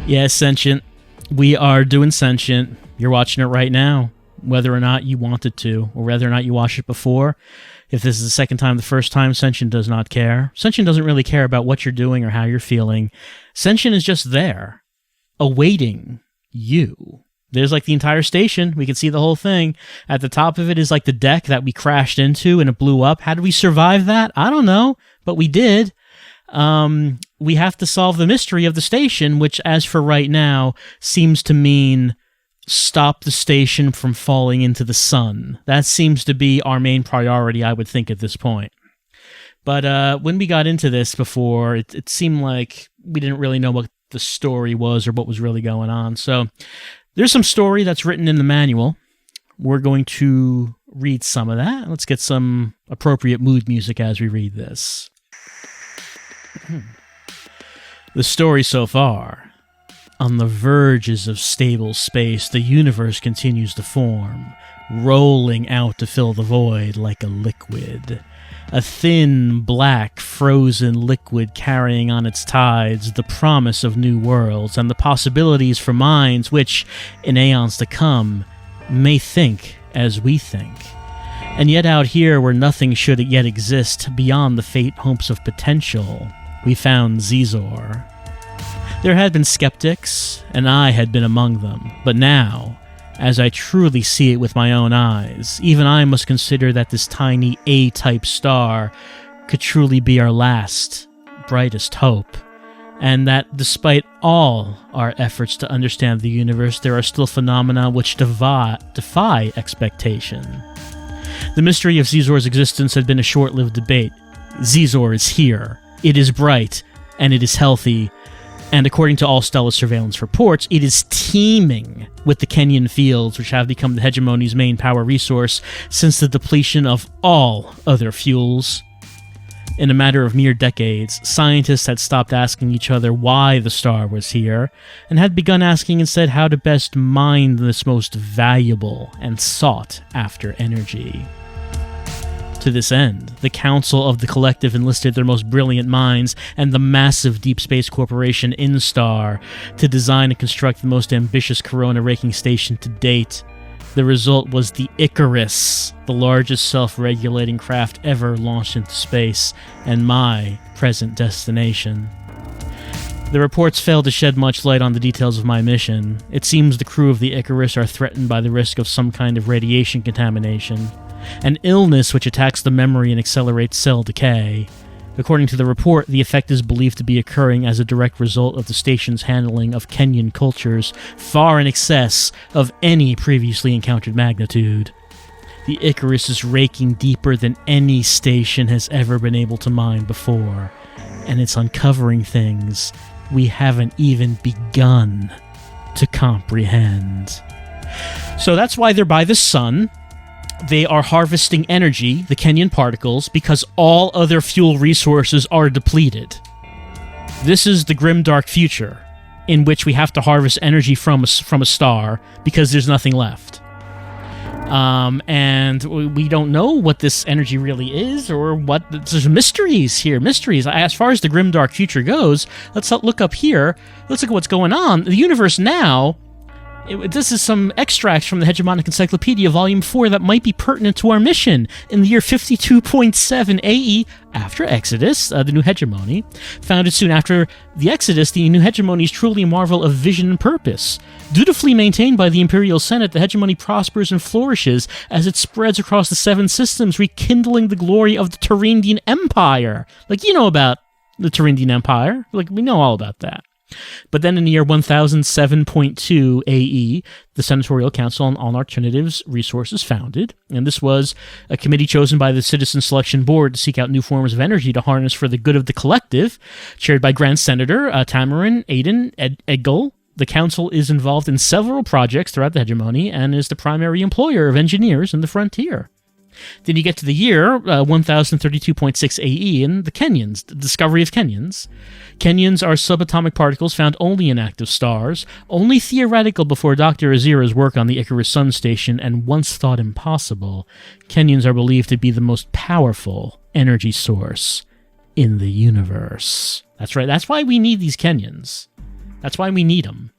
Yeah, Sentient. We are doing Sentient. You're watching it right now, whether or not you wanted to, or whether or not you watched it before. If this is the second time, the first time, Sentient does not care. Sentient doesn't really care about what you're doing or how you're feeling. Sentient is just there, awaiting you. There's like the entire station. We can see the whole thing. At the top of it is like the deck that we crashed into and it blew up. How did we survive that? I don't know, but we did. We have to solve the mystery of the station, which, as for right now, seems to mean stop the station from falling into the sun. That seems to be our main priority, I would think, at this point. But when we got into this before, it seemed like we didn't really know what the story was or what was really going on. So there's some story that's written in the manual. We're going to read some of that. Let's get some appropriate mood music as we read this. The story so far. On the verges of stable space, the universe continues to form, rolling out to fill the void like a liquid. A thin, black, frozen liquid carrying on its tides the promise of new worlds and the possibilities for minds which, in aeons to come, may think as we think. And yet out here where nothing should yet exist beyond the faint hopes of potential, we found Zizor. There had been skeptics, and I had been among them, but now, as I truly see it with my own eyes, even I must consider that this tiny A-type star could truly be our last, brightest hope, and that despite all our efforts to understand the universe, there are still phenomena which defy expectation. The mystery of Zizor's existence had been a short-lived debate. Zizor is here. It is bright, and it is healthy, and according to all stellar surveillance reports, it is teeming with the Kenyan fields, which have become the hegemony's main power resource since the depletion of all other fuels. In a matter of mere decades, scientists had stopped asking each other why the star was here, and had begun asking instead how to best mine this most valuable and sought-after energy. To this end, the Council of the Collective enlisted their most brilliant minds and the massive Deep Space Corporation Instar to design and construct the most ambitious corona-raking station to date. The result was the Icarus, the largest self-regulating craft ever launched into space, and my present destination. The reports failed to shed much light on the details of my mission. It seems the crew of the Icarus are threatened by the risk of some kind of radiation contamination, an illness which attacks the memory and accelerates cell decay. According to the report, the effect is believed to be occurring as a direct result of the station's handling of Kenyan cultures, far in excess of any previously encountered magnitude. The Icarus is raking deeper than any station has ever been able to mine before, and it's uncovering things we haven't even begun to comprehend. So that's why they're by the sun. They are harvesting energy, the Kenyan particles, because all other fuel resources are depleted. This is the grimdark future, in which we have to harvest energy from a star because there's nothing left. And we don't know what this energy really is, or what. There's mysteries here, mysteries. As far as the grimdark future goes, let's look up here. Let's look at what's going on. The universe now. This is some extracts from the Hegemonic Encyclopedia, Volume 4, that might be pertinent to our mission. In the year 52.7 AE, after Exodus, the New Hegemony, founded soon after the Exodus, the New Hegemony is truly a marvel of vision and purpose. Dutifully maintained by the Imperial Senate, the Hegemony prospers and flourishes as it spreads across the 7 systems, rekindling the glory of the Turindian Empire. Like, you know about the Turindian Empire. Like, we know all about that. But then in the year 1007.2 AE, the Senatorial Council on Alternatives Resources founded, and this was a committee chosen by the Citizen Selection Board to seek out new forms of energy to harness for the good of the collective, chaired by Grand Senator Tamarin Aiden Edgel. The council is involved in several projects throughout the hegemony and is the primary employer of engineers in the frontier. Then you get to the year 1032.6 AE and the Kenyans, the discovery of Kenyans. Kenyans are subatomic particles found only in active stars, only theoretical before Dr. Azira's work on the Icarus Sun Station, and once thought impossible. Kenyans are believed to be the most powerful energy source in the universe. That's right, that's why we need these Kenyans. That's why we need them.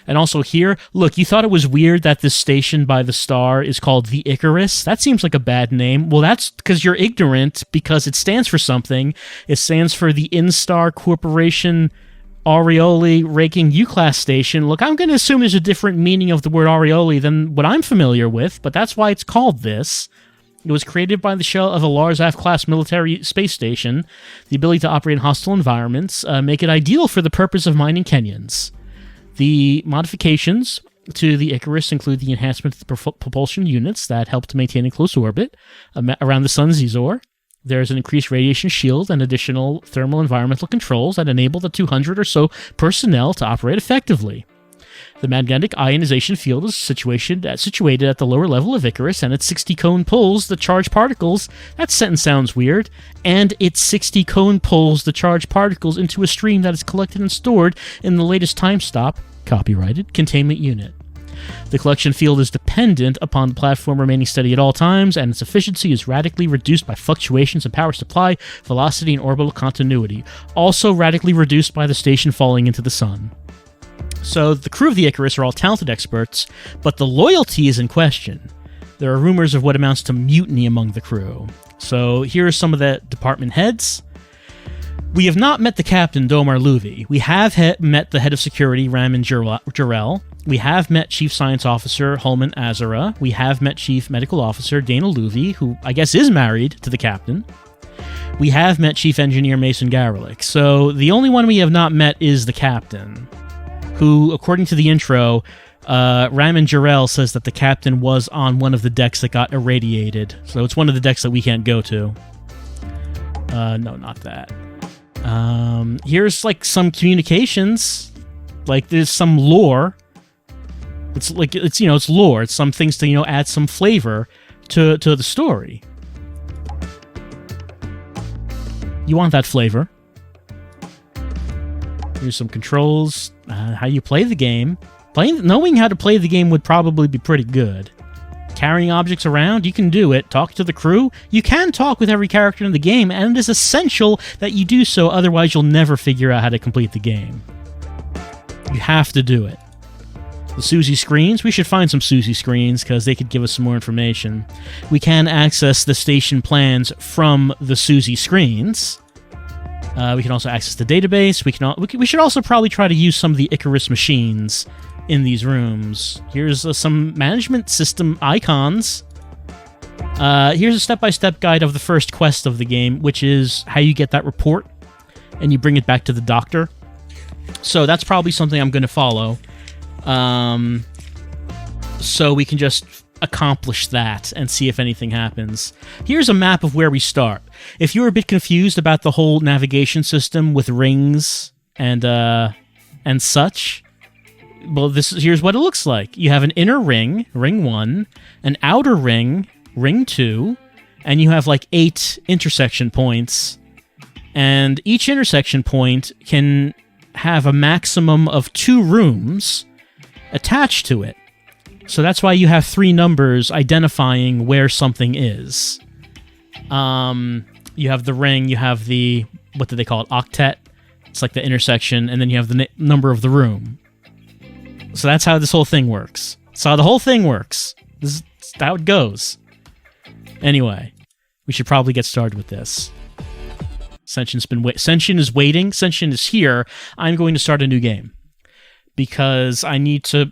And also here, look, you thought it was weird that this station by the star is called the Icarus? That seems like a bad name. Well, that's because you're ignorant, because it stands for something. It stands for the Instar Corporation Aureoli Raking U-Class Station. Look, I'm going to assume there's a different meaning of the word Aureoli than what I'm familiar with, but that's why it's called this. It was created by the shell of a Larzaf-class military space station. The ability to operate in hostile environments make it ideal for the purpose of mining Kenyans. The modifications to the Icarus include the enhancement of the propulsion units that help to maintain a close orbit around the sun's Zizor. There's an increased radiation shield and additional thermal environmental controls that enable the 200 or so personnel to operate effectively. The magnetic ionization field is situated at the lower level of Icarus, and its 60 cone pulls the charged particles. That sentence sounds weird. And its 60 cone pulls the charged particles into a stream that is collected and stored in the latest time stop, copyrighted, containment unit. The collection field is dependent upon the platform remaining steady at all times, and its efficiency is radically reduced by fluctuations in power supply, velocity, and orbital continuity, also radically reduced by the station falling into the sun. So the crew of the Icarus are all talented experts, but the loyalty is in question. There are rumors of what amounts to mutiny among the crew. So here are some of the department heads. We have not met the captain, Domar Luvi. We have met the head of security, Ramin Jarrell. We have met Chief Science Officer, Holman Azara. We have met Chief Medical Officer, Dana Luvi, who I guess is married to the captain. We have met Chief Engineer, Mason Garelick. So the only one we have not met is the captain, who, according to the intro, Ramin Jarrell says that the captain was on one of the decks that got irradiated. So it's one of the decks that we can't go to. No, not that. Here's like some communications. Like there's some lore. It's like it's lore. It's some things to add some flavor to the story. You want that flavor? Here's some controls. How you play the game. Knowing how to play the game would probably be pretty good. Carrying objects around, you can do it. Talk to the crew. You can talk with every character in the game, and it is essential that you do so, otherwise you'll never figure out how to complete the game. You have to do it. The Suzy screens, we should find some Suzy screens, because they could give us some more information. We can access the station plans from the Suzy screens. We can also access the database. We should also probably try to use some of the Icarus machines in these rooms. Here's some management system icons. Here's a step-by-step guide of the first quest of the game, which is how you get that report, and you bring it back to the doctor. So that's probably something I'm going to follow. So we can just accomplish that and see if anything happens. Here's a map of where we start. If you're a bit confused about the whole navigation system with rings and such, well, here's what it looks like. You have an inner ring, ring 1, an outer ring, ring 2, and you have like 8 intersection points. And each intersection point can have a maximum of 2 rooms attached to it. So that's why you have 3 numbers identifying where something is. You have the ring, you have the, what do they call it, octet? It's like the intersection, and then you have the number of the room. So that's how this whole thing works. So the whole thing works. This is how it goes. Anyway, we should probably get started with this. Sentient is waiting. Sentient is here. I'm going to start a new game. Because I need to...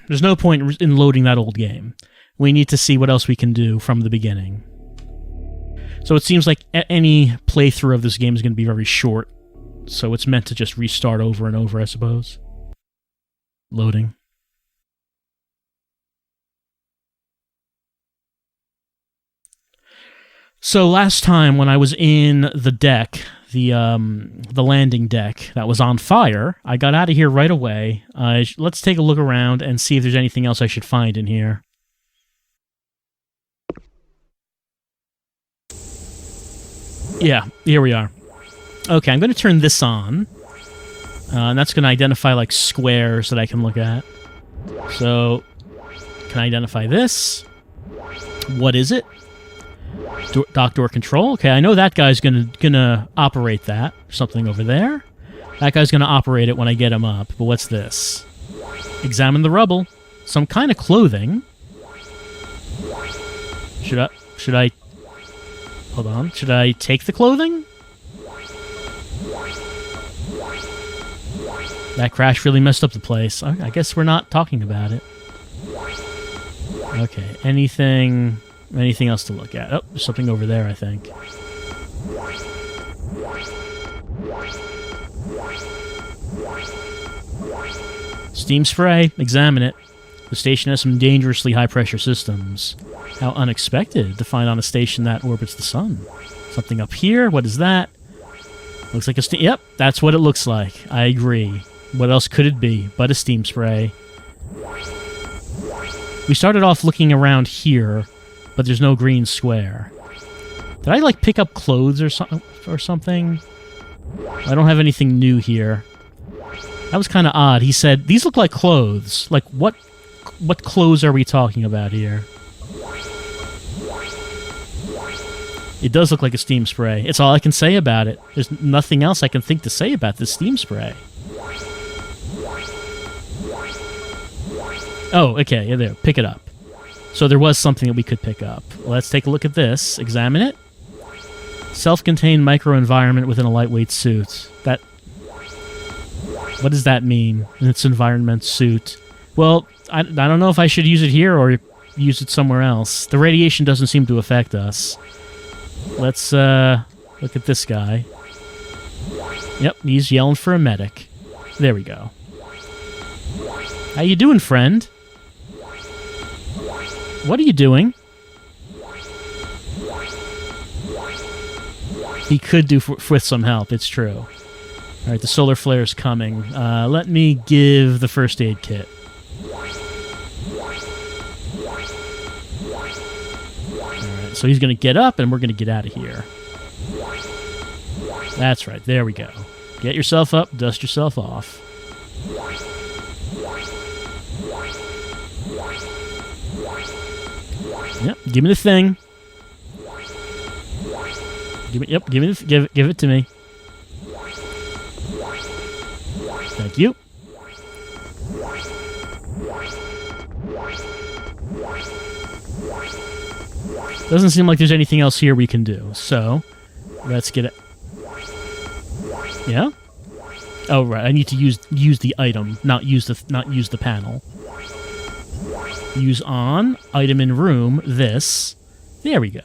There's no point in loading that old game. We need to see what else we can do from the beginning. So it seems like any playthrough of this game is going to be very short. So it's meant to just restart over and over, I suppose. Loading. So last time when I was in the deck, the landing deck that was on fire, I got out of here right away. Let's take a look around and see if there's anything else I should find in here. Yeah, here we are. Okay, I'm going to turn this on. And that's going to identify like squares that I can look at. So, can I identify this? What is it? Dock door control. Okay, I know that guy's gonna operate that. Something over there. That guy's going to operate it when I get him up. But what's this? Examine the rubble. Some kind of clothing. Should I... Hold on. Should I take the clothing? That crash really messed up the place. I guess we're not talking about it. Okay. Anything else to look at? Oh, there's something over there, I think. Steam spray. Examine it. The station has some dangerously high-pressure systems. How unexpected to find on a station that orbits the sun. Something up here? What is that? Looks like a steam... Yep, that's what it looks like. I agree. What else could it be but a steam spray? We started off looking around here, but there's no green square. Did I, like, pick up clothes or something? I don't have anything new here. That was kind of odd. He said, these look like clothes. Like, what clothes are we talking about here? It does look like a steam spray. It's all I can say about it. There's nothing else I can think to say about this steam spray. Oh, okay, yeah, there. Pick it up. So there was something that we could pick up. Let's take a look at this. Examine it. Self-contained microenvironment within a lightweight suit. That... What does that mean? In its environment suit? Well, I don't know if I should use it here or use it somewhere else. The radiation doesn't seem to affect us. Let's, look at this guy. Yep, he's yelling for a medic. There we go. How you doing, friend? What are you doing? He could do with some help, it's true. Alright, the solar flare's coming. Let me give the first aid kit. Alright, so he's going to get up, and we're going to get out of here. That's right, there we go. Get yourself up, dust yourself off. Yep, give me the thing. Give it to me. Thank you. Doesn't seem like there's anything else here we can do, so let's get it. Yeah? Oh right, I need to use the item, not use the panel. Use on, item in room, this. There we go.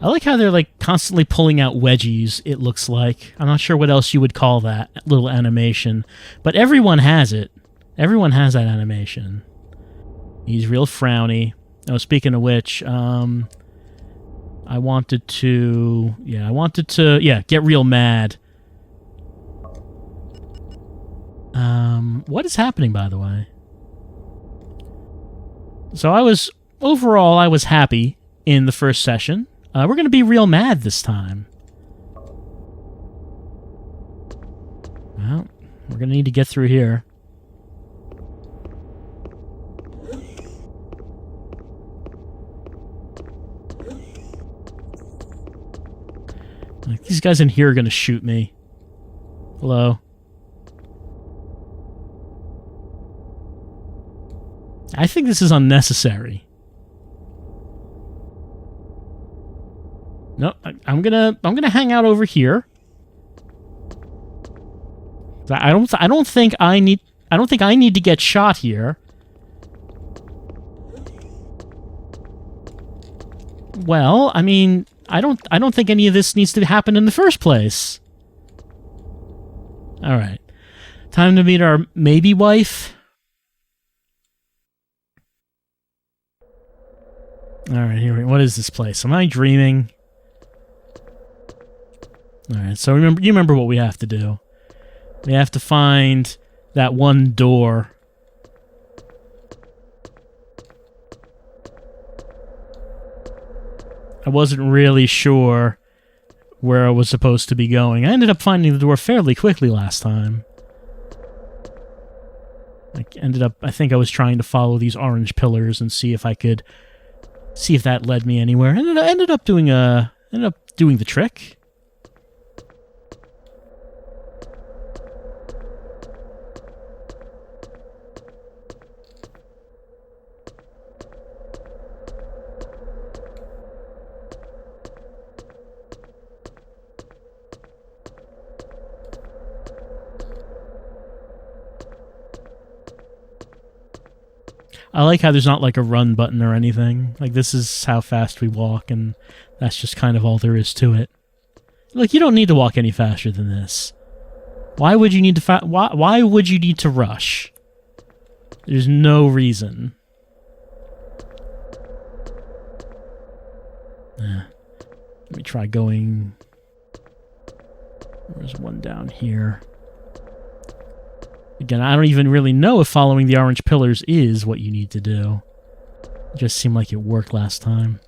I like how they're like constantly pulling out wedgies, it looks like. I'm not sure what else you would call that little animation. But everyone has it. Everyone has that animation. He's real frowny. Oh, speaking of which, I wanted to get real mad. What is happening, by the way? So I was happy in the first session. We're going to be real mad this time. Well, we're going to need to get through here. Like, these guys in here are going to shoot me. Hello? I think this is unnecessary. No, I'm gonna hang out over here. I don't think I need to get shot here. Well, I mean, I don't think any of this needs to happen in the first place. All right. Time to meet our maybe wife. All right, here we go. What is this place? Am I dreaming? All right, so you remember what we have to do. We have to find that one door. I wasn't really sure where I was supposed to be going. I ended up finding the door fairly quickly last time. I think I was trying to follow these orange pillars and see if that led me anywhere. Ended up doing the trick. I like how there's not like a run button or anything. Like, this is how fast we walk, and that's just kind of all there is to it. Like, you don't need to walk any faster than this. Why would you need to why would you need to rush? There's no reason. Let me try going... There's one down here. Again, I don't even really know if following the orange pillars is what you need to do. It just seemed like it worked last time.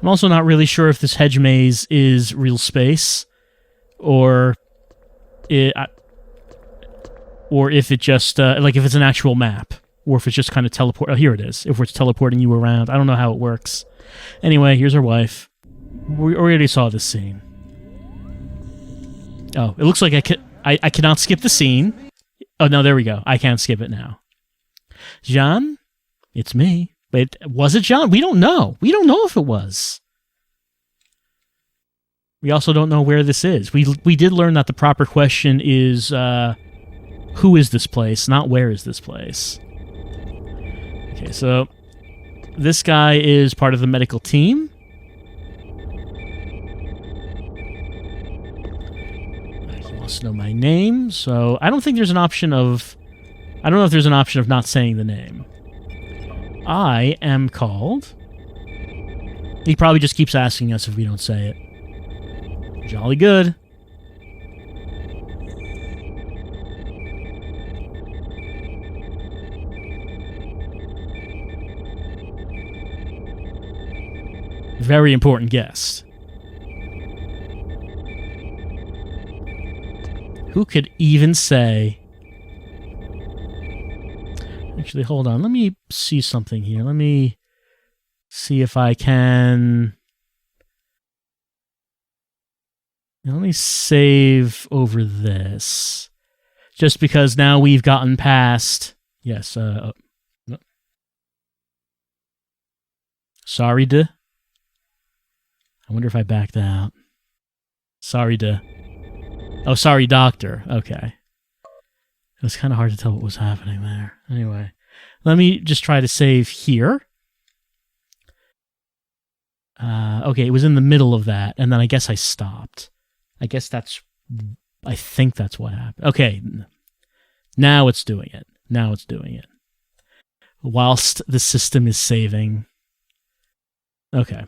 I'm also not really sure if this hedge maze is real space, or if it just, like, if it's an actual map, or if it's just kind of teleport. Oh, here it is. If it's teleporting you around. I don't know how it works. Anyway, here's our wife. We already saw this scene. Oh, it looks like I cannot skip the scene. Oh, no, there we go. I can't skip it now. Jean? It's me. But was it Jean? We don't know. We don't know if it was. We also don't know where this is. We did learn that the proper question is, who is this place, not where is this place. Okay, so this guy is part of the medical team. He wants to know my name, so I don't think there's an option of... I don't know if there's an option of not saying the name. I am called... He probably just keeps asking us if we don't say it. Jolly good. Very important guest. Who could even say... Actually, hold on. Let me see something here. Let me see if I can... Let me save over this. Just because now we've gotten past... Yes, no. Sorry, duh. I wonder if I backed out. Sorry, duh. Oh, sorry, doctor. Okay. It was kind of hard to tell what was happening there. Anyway, let me just try to save here. Okay, it was in the middle of that, and then I guess I stopped. I think that's what happened. Okay, now it's doing it. Now it's doing it. Whilst the system is saving. Okay.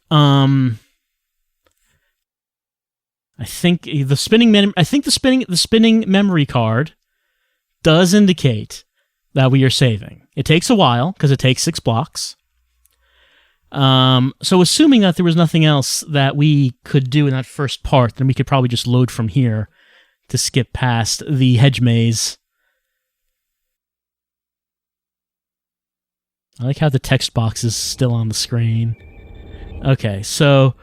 I think the spinning memory card does indicate that we are saving. It takes a while because it takes 6 blocks. So assuming that there was nothing else that we could do in that first part, then we could probably just load from here to skip past the hedge maze. I like how the text box is still on the screen. Okay, so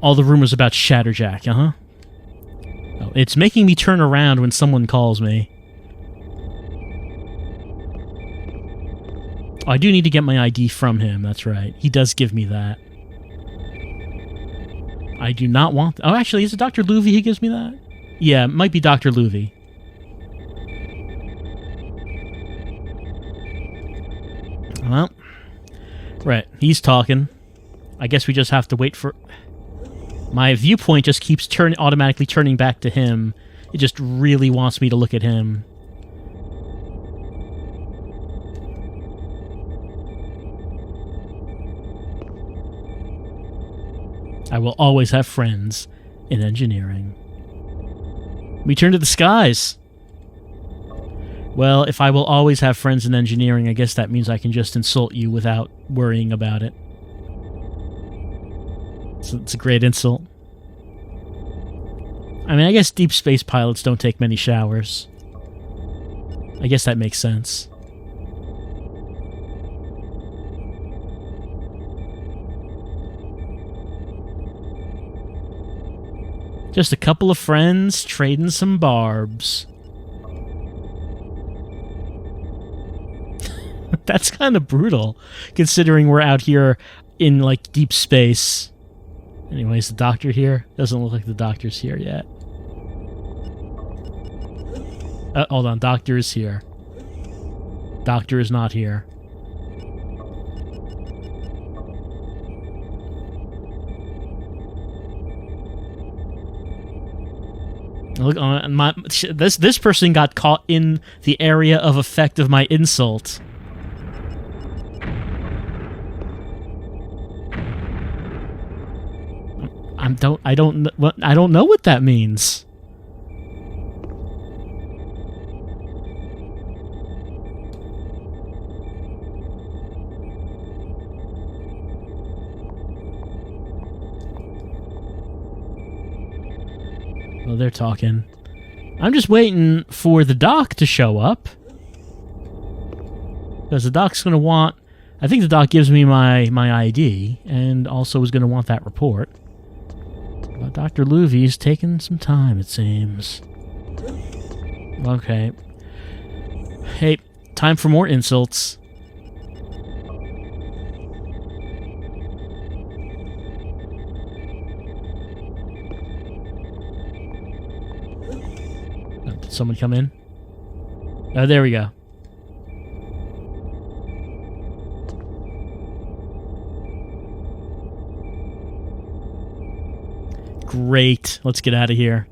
all the rumors about Shatterjack, Oh, it's making me turn around when someone calls me. Oh, I do need to get my ID from him, that's right. He does give me that. I do not want... Oh, actually, is it Dr. Louvie who gives me that? Yeah, it might be Dr. Louvie. Well, right, he's talking. I guess we just have to wait for... My viewpoint just keeps automatically turning back to him. It just really wants me to look at him. I will always have friends in engineering. We turn to the skies. Well, if I will always have friends in engineering, I guess that means I can just insult you without worrying about it. So it's a great insult. I mean, I guess deep space pilots don't take many showers. I guess that makes sense. Just a couple of friends trading some barbs. That's kind of brutal, considering we're out here in, like, deep space. Anyways, the doctor here? Doesn't look like the doctor's here yet. Hold on, doctor is here. Doctor is not here. Look on my this person got caught in the area of effect of my insult. I don't know what that means. Well, they're talking. I'm just waiting for the doc to show up. Because the doc's going to want... I think the doc gives me my ID, and also is going to want that report. But Dr. Luvy's taking some time, it seems. Okay. Hey, time for more insults. Did someone come in? Oh, there we go. Great. Let's get out of here.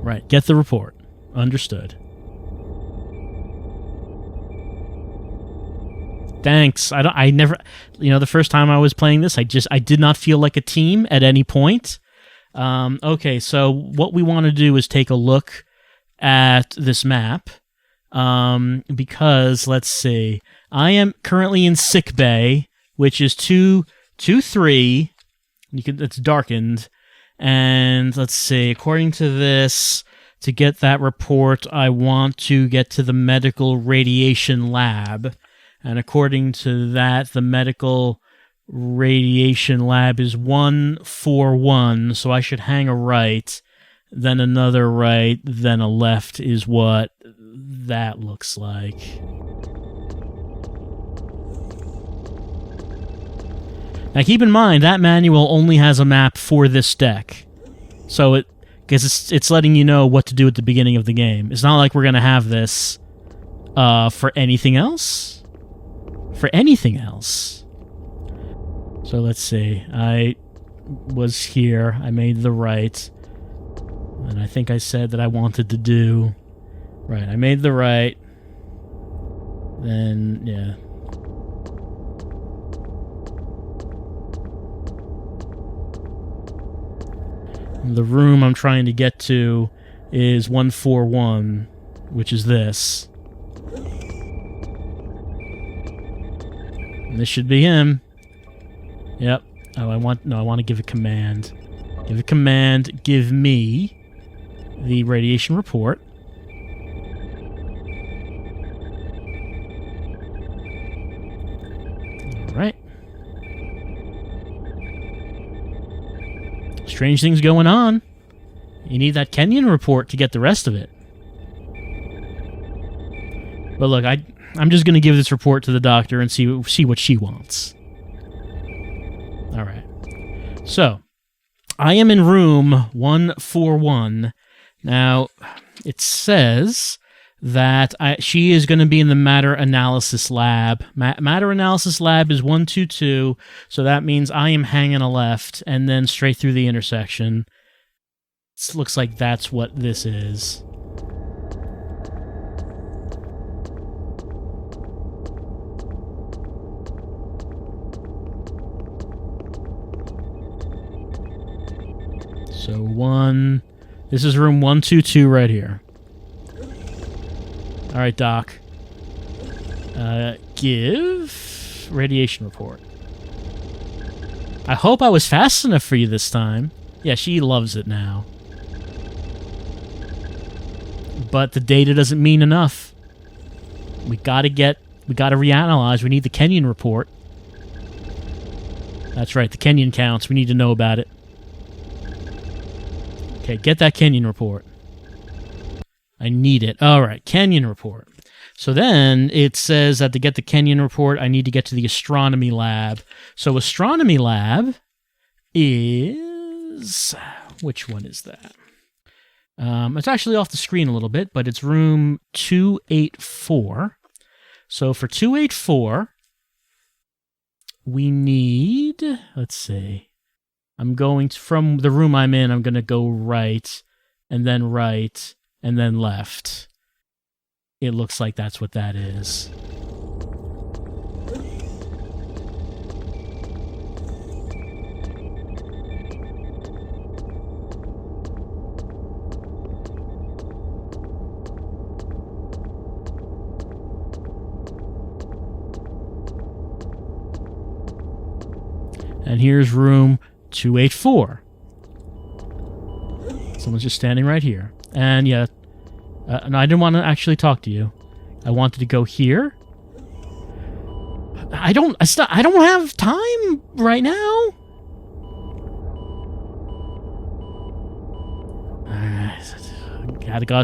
Right. Get the report. Understood. Thanks. I never, the first time I was playing this, I did not feel like a team at any point. Okay, so what we want to do is take a look at this map, because, let's see, I am currently in sick bay, which is 2-3, it's darkened, and let's see, according to this, to get that report, I want to get to the medical radiation lab, and according to that, the medical radiation lab is 141, so I should hang a right, then another right, then a left is what that looks like. Now keep in mind, that manual only has a map for this deck, so because it's letting you know what to do at the beginning of the game. It's not like we're going to have this for anything else. For anything else. So let's see. I was here. I made the right. And I think I said that I wanted to do... Right, I made the right. Then, yeah. The room I'm trying to get to is 141, which is this. And this should be him. Yep. Oh, I want to give a command. Give a command. Give me the radiation report. All right. Strange things going on. You need that Kenyan report to get the rest of it. But look, I'm just going to give this report to the doctor and see what she wants. All right. So, I am in room 141. Now, it says that she is going to be in the matter analysis lab. Matter analysis lab is 122, so that means I am hanging a left and then straight through the intersection. It looks like that's what this is. So this is room 122 right here. All right, Doc. Give radiation report. I hope I was fast enough for you this time. Yeah, she loves it now. But the data doesn't mean enough. We gotta reanalyze. We need the Kenyan report. That's right, the Kenyan counts. We need to know about it. Okay, get that Kenyan report. I need it. All right, Kenyan report. So then it says that to get the Kenyan report, I need to get to the astronomy lab. So astronomy lab is... Which one is that? It's actually off the screen a little bit, but it's room 284. So for 284, we need... Let's see. I'm going to, from the room I'm in, I'm going to go right, and then left. It looks like that's what that is. And here's room 284. Someone's just standing right here. And yeah, no, I didn't want to actually talk to you. I wanted to go here. I don't have time right now.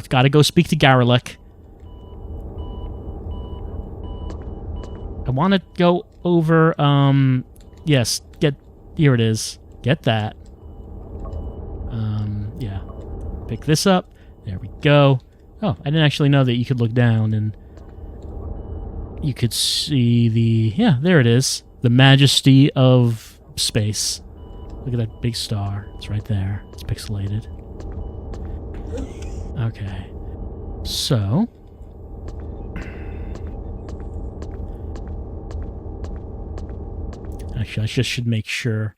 Gotta go speak to Garelick. I want to go over, yes, here it is. Get that. Yeah. Pick this up. There we go. Oh, I didn't actually know that you could look down and you could see the... Yeah, there it is. The majesty of space. Look at that big star. It's right there. It's pixelated. Okay. So... Actually, I just should make sure.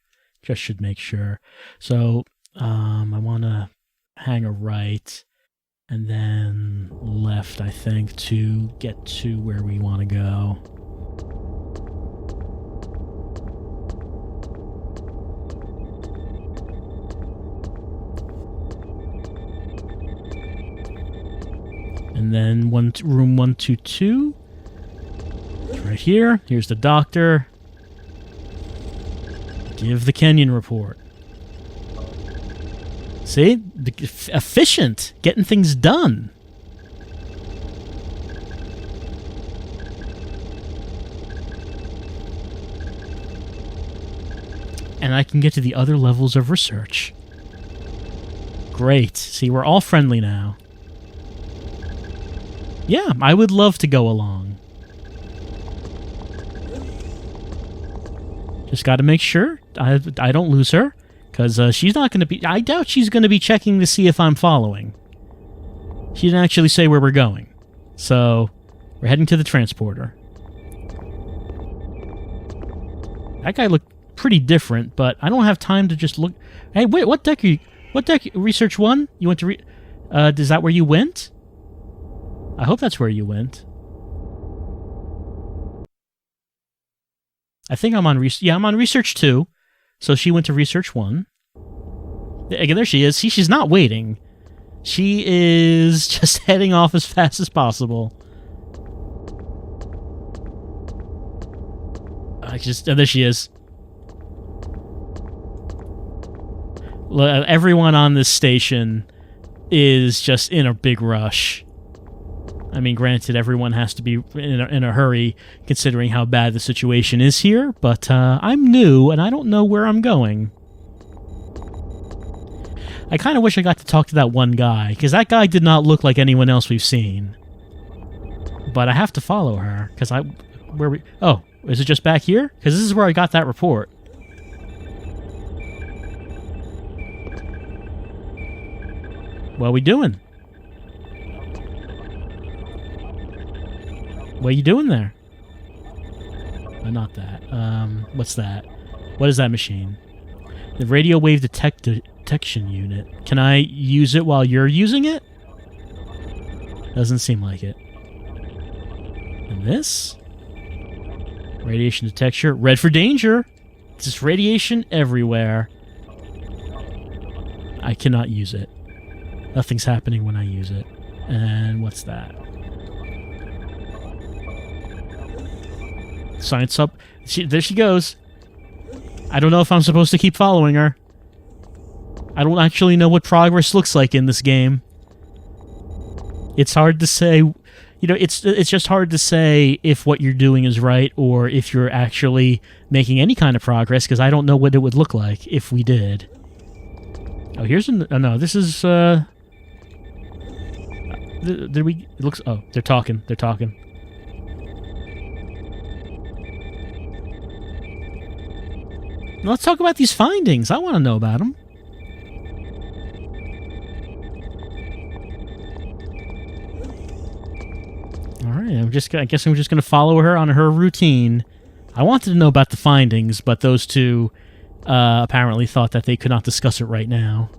So, I want to hang a right and then left, I think, to get to where we want to go. And then room 122. It's right here. Here's the doctor. Give the Kenyan report. See? Efficient. Getting things done. And I can get to the other levels of research. Great. See, we're all friendly now. Yeah, I would love to go along. Just got to make sure I don't lose her, because she's not going to be... I doubt she's going to be checking to see if I'm following. She didn't actually say where we're going. So, we're heading to the transporter. That guy looked pretty different, but I don't have time to just look... Hey, wait, what deck are you... What deck? Research 1? You went to... is that where you went? I hope that's where you went. I think I'm on... I'm on Research 2. So she went to Research 1. Again, there she is. See, she's not waiting. She is just heading off as fast as possible. There she is. Everyone on this station is just in a big rush. I mean, granted, everyone has to be in a hurry, considering how bad the situation is here, but I'm new, and I don't know where I'm going. I kind of wish I got to talk to that one guy, because that guy did not look like anyone else we've seen. But I have to follow her, because oh, is it just back here? Because this is where I got that report. What are we doing? What are you doing there? Oh, not that. What's that? What is that machine? The radio wave detection unit. Can I use it while you're using it? Doesn't seem like it. And this? Radiation detector. Red for danger. Just radiation everywhere. I cannot use it. Nothing's happening when I use it. And what's that? Science up. There she goes. I don't know if I'm supposed to keep following her. I don't actually know what progress looks like in this game. It's hard to say. You know, it's just hard to say if what you're doing is right or if you're actually making any kind of progress, because I don't know what it would look like if we did. Oh, here's an... Oh, no, this is... Did we... It looks... Oh, they're talking. They're talking. Let's talk about these findings. I want to know about them. Alright, I guess I'm just going to follow her on her routine. I wanted to know about the findings, but those two apparently thought that they could not discuss it right now.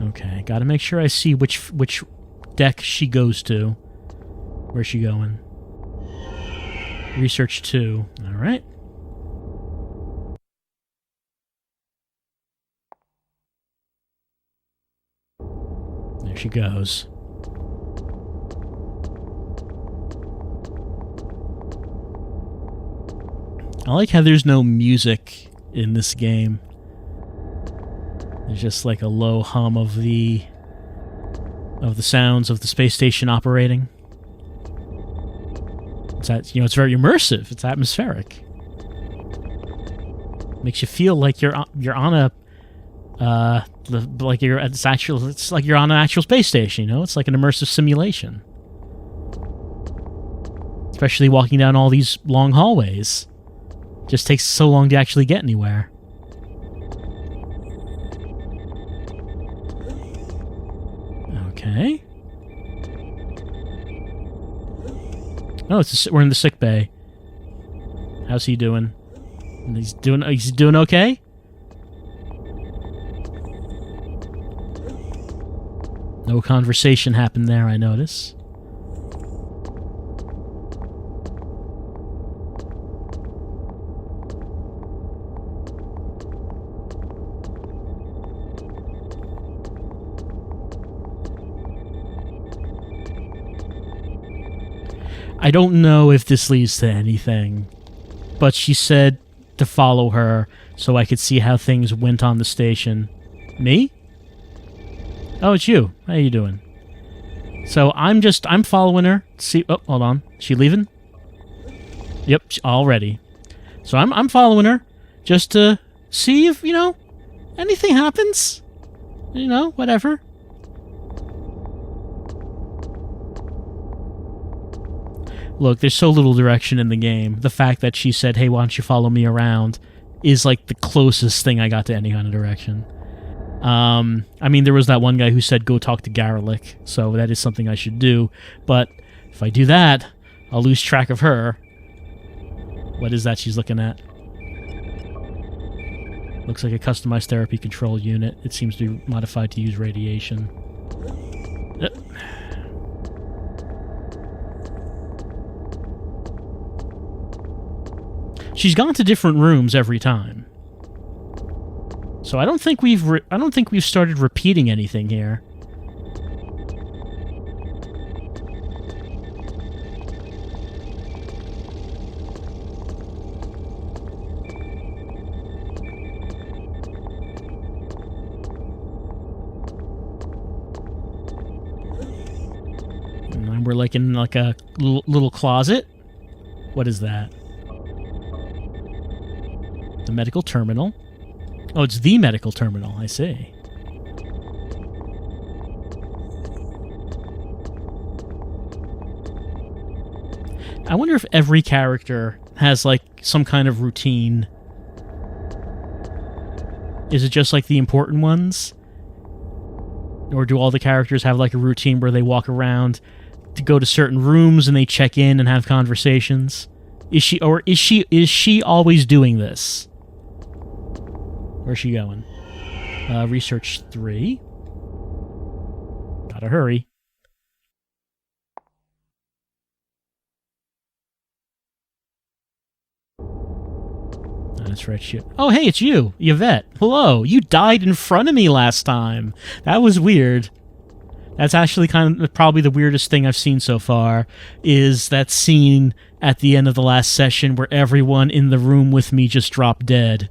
Okay, gotta make sure I see which deck she goes to. Where's she going? Research 2. Alright. There she goes. I like how there's no music in this game. There's just like a low hum of the sounds of the space station operating. It's very immersive. It's atmospheric. Makes you feel like you're on a it's like you're on an actual space station, you know? It's like an immersive simulation. Especially walking down all these long hallways. Just takes so long to actually get anywhere. Okay. Oh, we're in the sick bay. How's he doing? He's doing okay? No conversation happened there, I notice. I don't know if this leads to anything, but she said to follow her so I could see how things went on the station. Me? Oh, it's you. How you doing? So I'm following her. See, oh, hold on. She leaving? Yep, already. So I'm following her just to see if, anything happens. Whatever. Look, there's so little direction in the game. The fact that she said, hey, why don't you follow me around, is like the closest thing I got to any kind of direction. I mean, there was that one guy who said, go talk to Garelick, so that is something I should do. But if I do that, I'll lose track of her. What is that she's looking at? Looks like a customized therapy control unit. It seems to be modified to use radiation. She's gone to different rooms every time. So I don't think we've started repeating anything here. And we're like in like a little closet. What is that? The medical terminal. Oh, it's the medical terminal, I see. I wonder if every character has, like, some kind of routine. Is it just, like, the important ones? Or do all the characters have, like, a routine where they walk around to go to certain rooms and they check in and have conversations? Is she always doing this? Where's she going? Research 3. Gotta hurry. That's right, shit. Oh, hey, it's you, Yvette. Hello. You died in front of me last time. That was weird. That's actually kind of probably the weirdest thing I've seen so far, is that scene at the end of the last session where everyone in the room with me just dropped dead.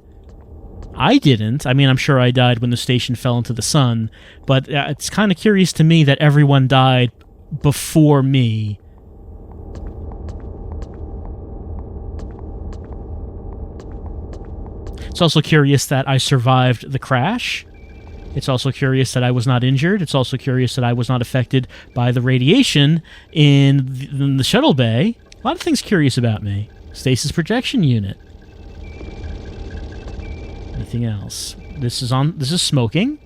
I didn't. I mean, I'm sure I died when the station fell into the sun, but it's kind of curious to me that everyone died before me. It's also curious that I survived the crash. It's also curious that I was not injured. It's also curious that I was not affected by the radiation in the shuttle bay. A lot of things curious about me. Stasis projection unit. Anything else? This is smoking.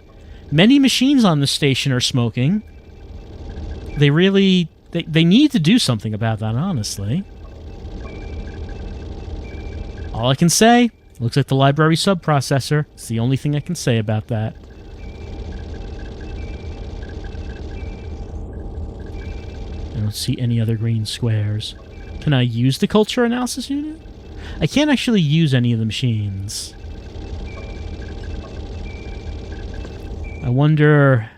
Many machines on this station are smoking. They need to do something about that, honestly. All I can say, looks like the library subprocessor. It's the only thing I can say about that. I don't see any other green squares. Can I use the culture analysis unit? I can't actually use any of the machines. I wonder...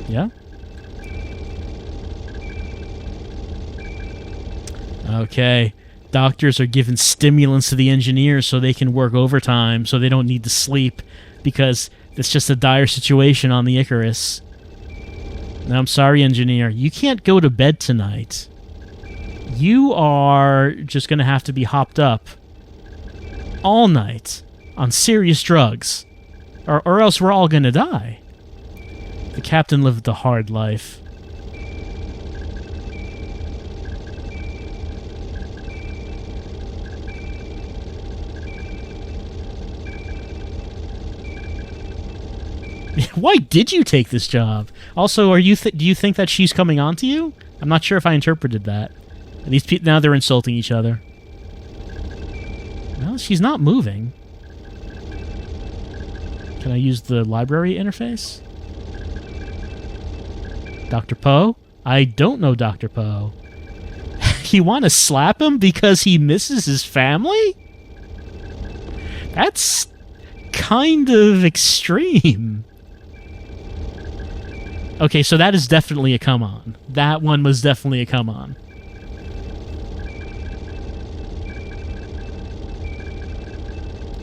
Yeah? Okay. Doctors are giving stimulants to the engineers so they can work overtime, so they don't need to sleep, because it's just a dire situation on the Icarus. Now, I'm sorry, engineer. You can't go to bed tonight. You are just going to have to be hopped up all night on serious drugs, or else we're all going to die. The captain lived a hard life. Why did you take this job? Also, do you think that she's coming on to you? I'm not sure if I interpreted that. These people now, they're insulting each other. Well, she's not moving. Can I use the library interface? Dr. Poe? I don't know Dr. Poe. You want to slap him because he misses his family? That's kind of extreme. Okay, so that is definitely a come-on. That one was definitely a come-on.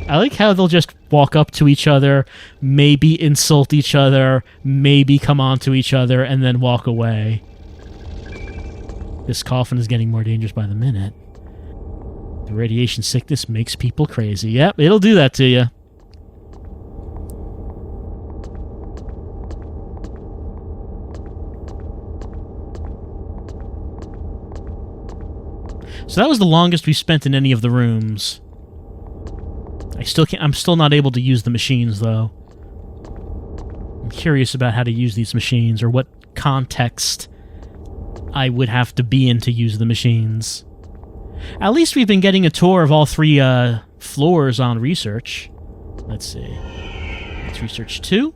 I like how they'll just walk up to each other, maybe insult each other, maybe come on to each other, and then walk away. This coffin is getting more dangerous by the minute. The radiation sickness makes people crazy. Yep, it'll do that to you. So that was the longest we spent in any of the rooms. I'm still not able to use the machines, though. I'm curious about how to use these machines, or what context I would have to be in to use the machines. At least we've been getting a tour of all 3 floors on research. Let's see. It's research 2.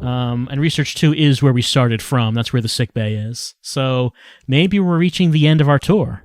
And research 2 is where we started from. That's where the sick bay is. So maybe we're reaching the end of our tour.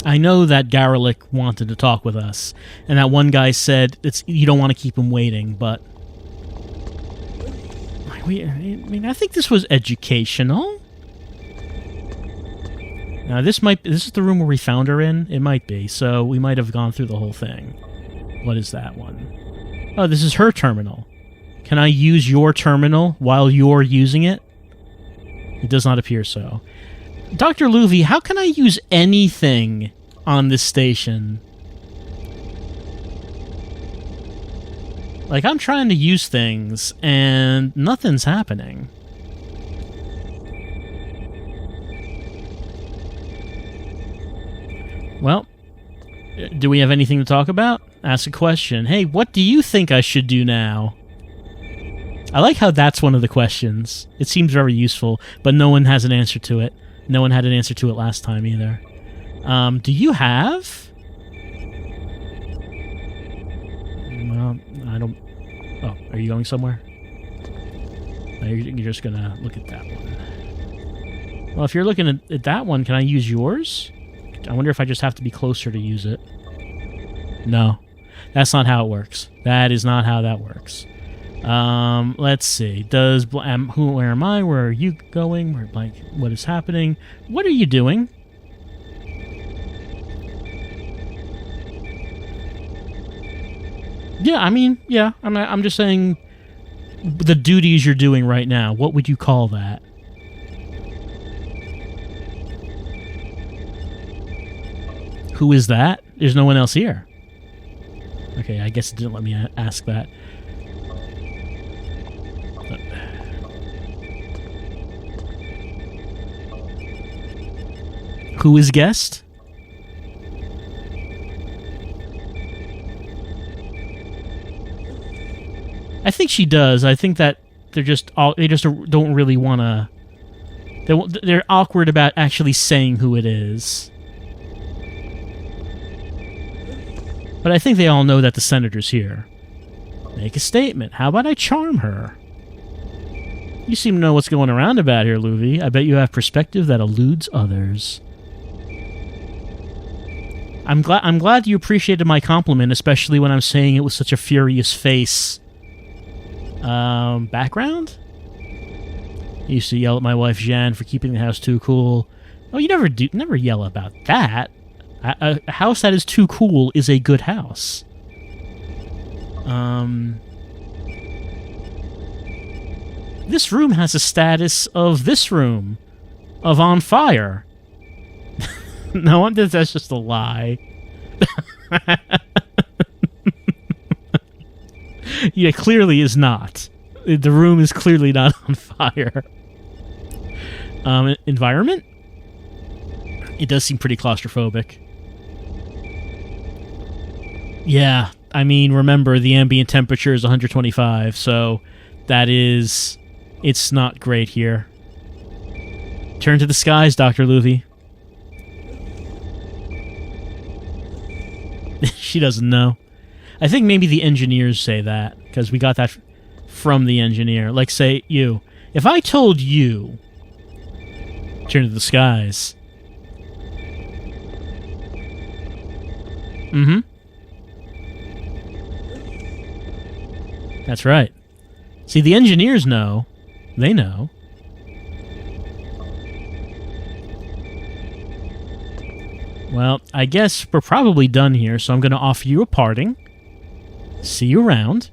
I know that Garelick wanted to talk with us, and that one guy said you don't want to keep him waiting, but I think this was educational. Now this is the room where we found her in. It might be, so we might have gone through the whole thing. What is that one? Oh, this is her terminal. Can I use your terminal while you're using it? It does not appear so. Dr. Luvi, how can I use anything on this station? Like, I'm trying to use things, and nothing's happening. Well, do we have anything to talk about? Ask a question. Hey, what do you think I should do now? I like how that's one of the questions. It seems very useful, but no one has an answer to it. No one had an answer to it last time either. Do you have? Well, I don't... Oh, are you going somewhere? No, you're just gonna look at that one. Well, if you're looking at that one, can I use yours? I wonder if I just have to be closer to use it. No. That's not how it works. That is not how that works. Let's see. Where am I? Where are you going? What is happening? What are you doing? Yeah, I mean, yeah. I'm just saying the duties you're doing right now. What would you call that? Who is that? There's no one else here. Okay, I guess it didn't let me ask that. Who is guest? I think she does. I think that they just don't really want to. They're awkward about actually saying who it is. But I think they all know that the senator's here. Make a statement. How about I charm her? You seem to know what's going around about here, Luvi. I bet you have perspective that eludes others. I'm glad you appreciated my compliment, especially when I'm saying it with such a furious face. Background? I used to yell at my wife Jeanne for keeping the house too cool. Oh, you never yell about that. A house that is too cool is a good house. This room has a status of this room. Of on fire. No, that's just a lie. Yeah, clearly is not. The room is clearly not on fire. Environment? It does seem pretty claustrophobic. Yeah, I mean, remember, the ambient temperature is 125, so that is... It's not great here. Turn to the skies, Dr. Luvi. She doesn't know. I think maybe the engineers say that, because we got that from the engineer. Like, say, you. If I told you, turn to the skies. Mm-hmm. That's right. See, the engineers know. They know. Well, I guess we're probably done here, so I'm going to offer you a parting. See you around.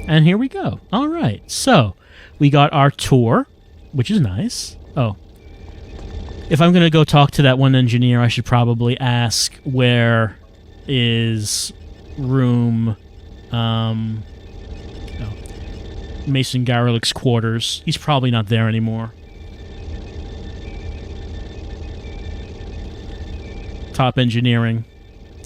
And here we go. All right, so we got our tour, which is nice. Oh. If I'm going to go talk to that one engineer, I should probably ask where is room... Mason Garelick's quarters. He's probably not there anymore. Top engineering.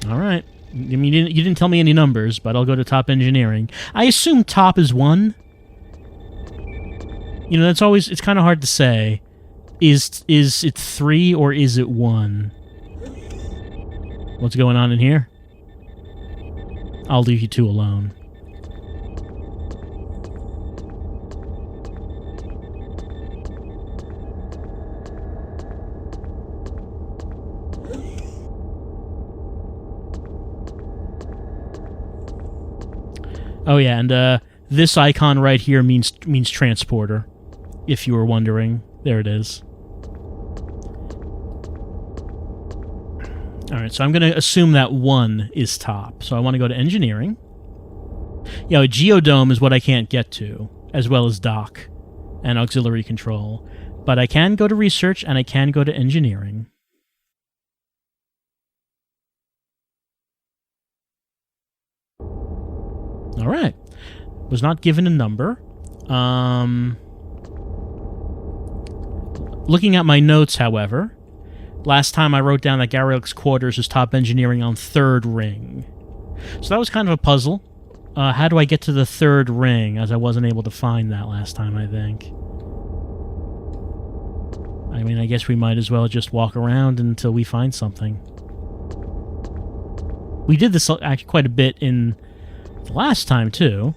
All right. I mean, you didn't tell me any numbers, but I'll go to top engineering. I assume top is 1. You know, it's kind of hard to say. Is it 3 or is it 1? What's going on in here? I'll leave you two alone. Oh yeah, and this icon right here means transporter, if you were wondering. There it is. Alright, so I'm going to assume that 1 is top. So I want to go to engineering. Yeah, a geodome is what I can't get to, as well as dock and auxiliary control. But I can go to research, and I can go to engineering. All right. Was not given a number. Looking at my notes, however, last time I wrote down that Garelick's quarters was top engineering on 3rd ring. So that was kind of a puzzle. How do I get to the 3rd ring, as I wasn't able to find that last time, I think. I mean, I guess we might as well just walk around until we find something. We did this actually quite a bit in the last time, too.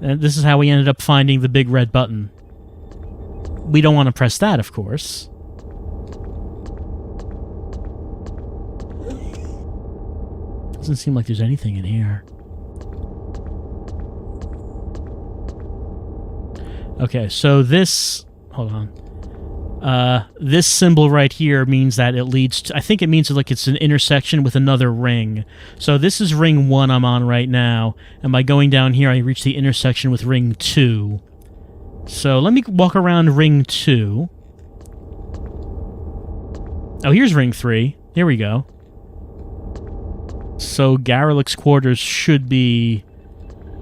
And this is how we ended up finding the big red button. We don't want to press that, of course. Doesn't seem like there's anything in here. Okay, so this... Hold on. This symbol right here means that it leads to... I think it means like it's an intersection with another ring. So this is ring 1 I'm on right now, and by going down here I reach the intersection with ring 2. So let me walk around ring 2. Oh, here's ring 3. Here we go. So Garelick's quarters should be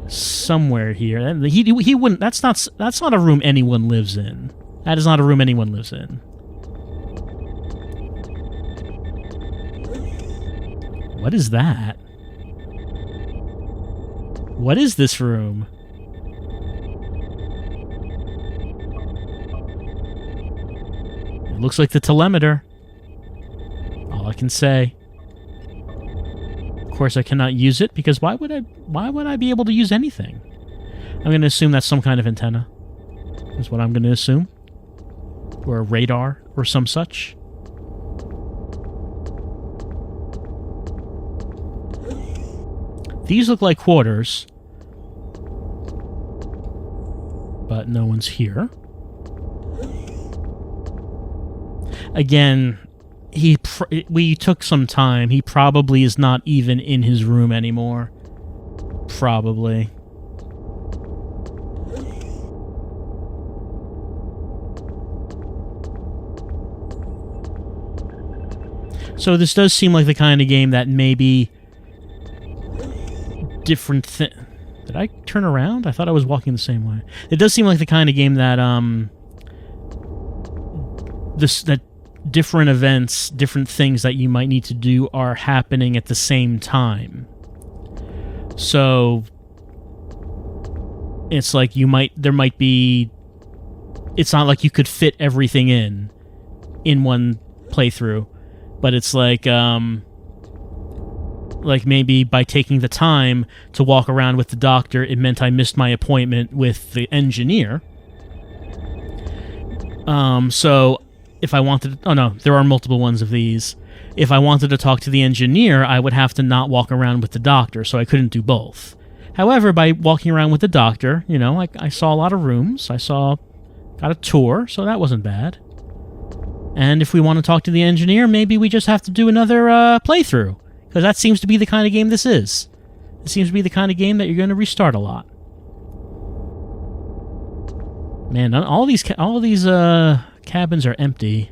somewhere here. He wouldn't... That's not a room anyone lives in. That is not a room anyone lives in. What is that? What is this room? It looks like the telemeter. All I can say. Of course, I cannot use it because why would I be able to use anything? I'm going to assume that's some kind of antenna. That's what I'm going to assume. Or a radar, or some such. These look like quarters. But no one's here. Again, we took some time. He probably is not even in his room anymore. Probably. So this does seem like the kind of game that maybe different Did I turn around? I thought I was walking the same way. It does seem like the kind of game that that different events, different things that you might need to do are happening at the same time. So it's like there might be... It's not like you could fit everything in one playthrough. But it's like maybe by taking the time to walk around with the doctor, it meant I missed my appointment with the engineer. So if I wanted... Oh, no, there are multiple ones of these. If I wanted to talk to the engineer, I would have to not walk around with the doctor, so I couldn't do both. However, by walking around with the doctor, you know, I saw a lot of rooms. Got a tour, so that wasn't bad. And if we want to talk to the engineer, maybe we just have to do another playthrough. Because that seems to be the kind of game this is. It seems to be the kind of game that you're going to restart a lot. Man, all these cabins are empty.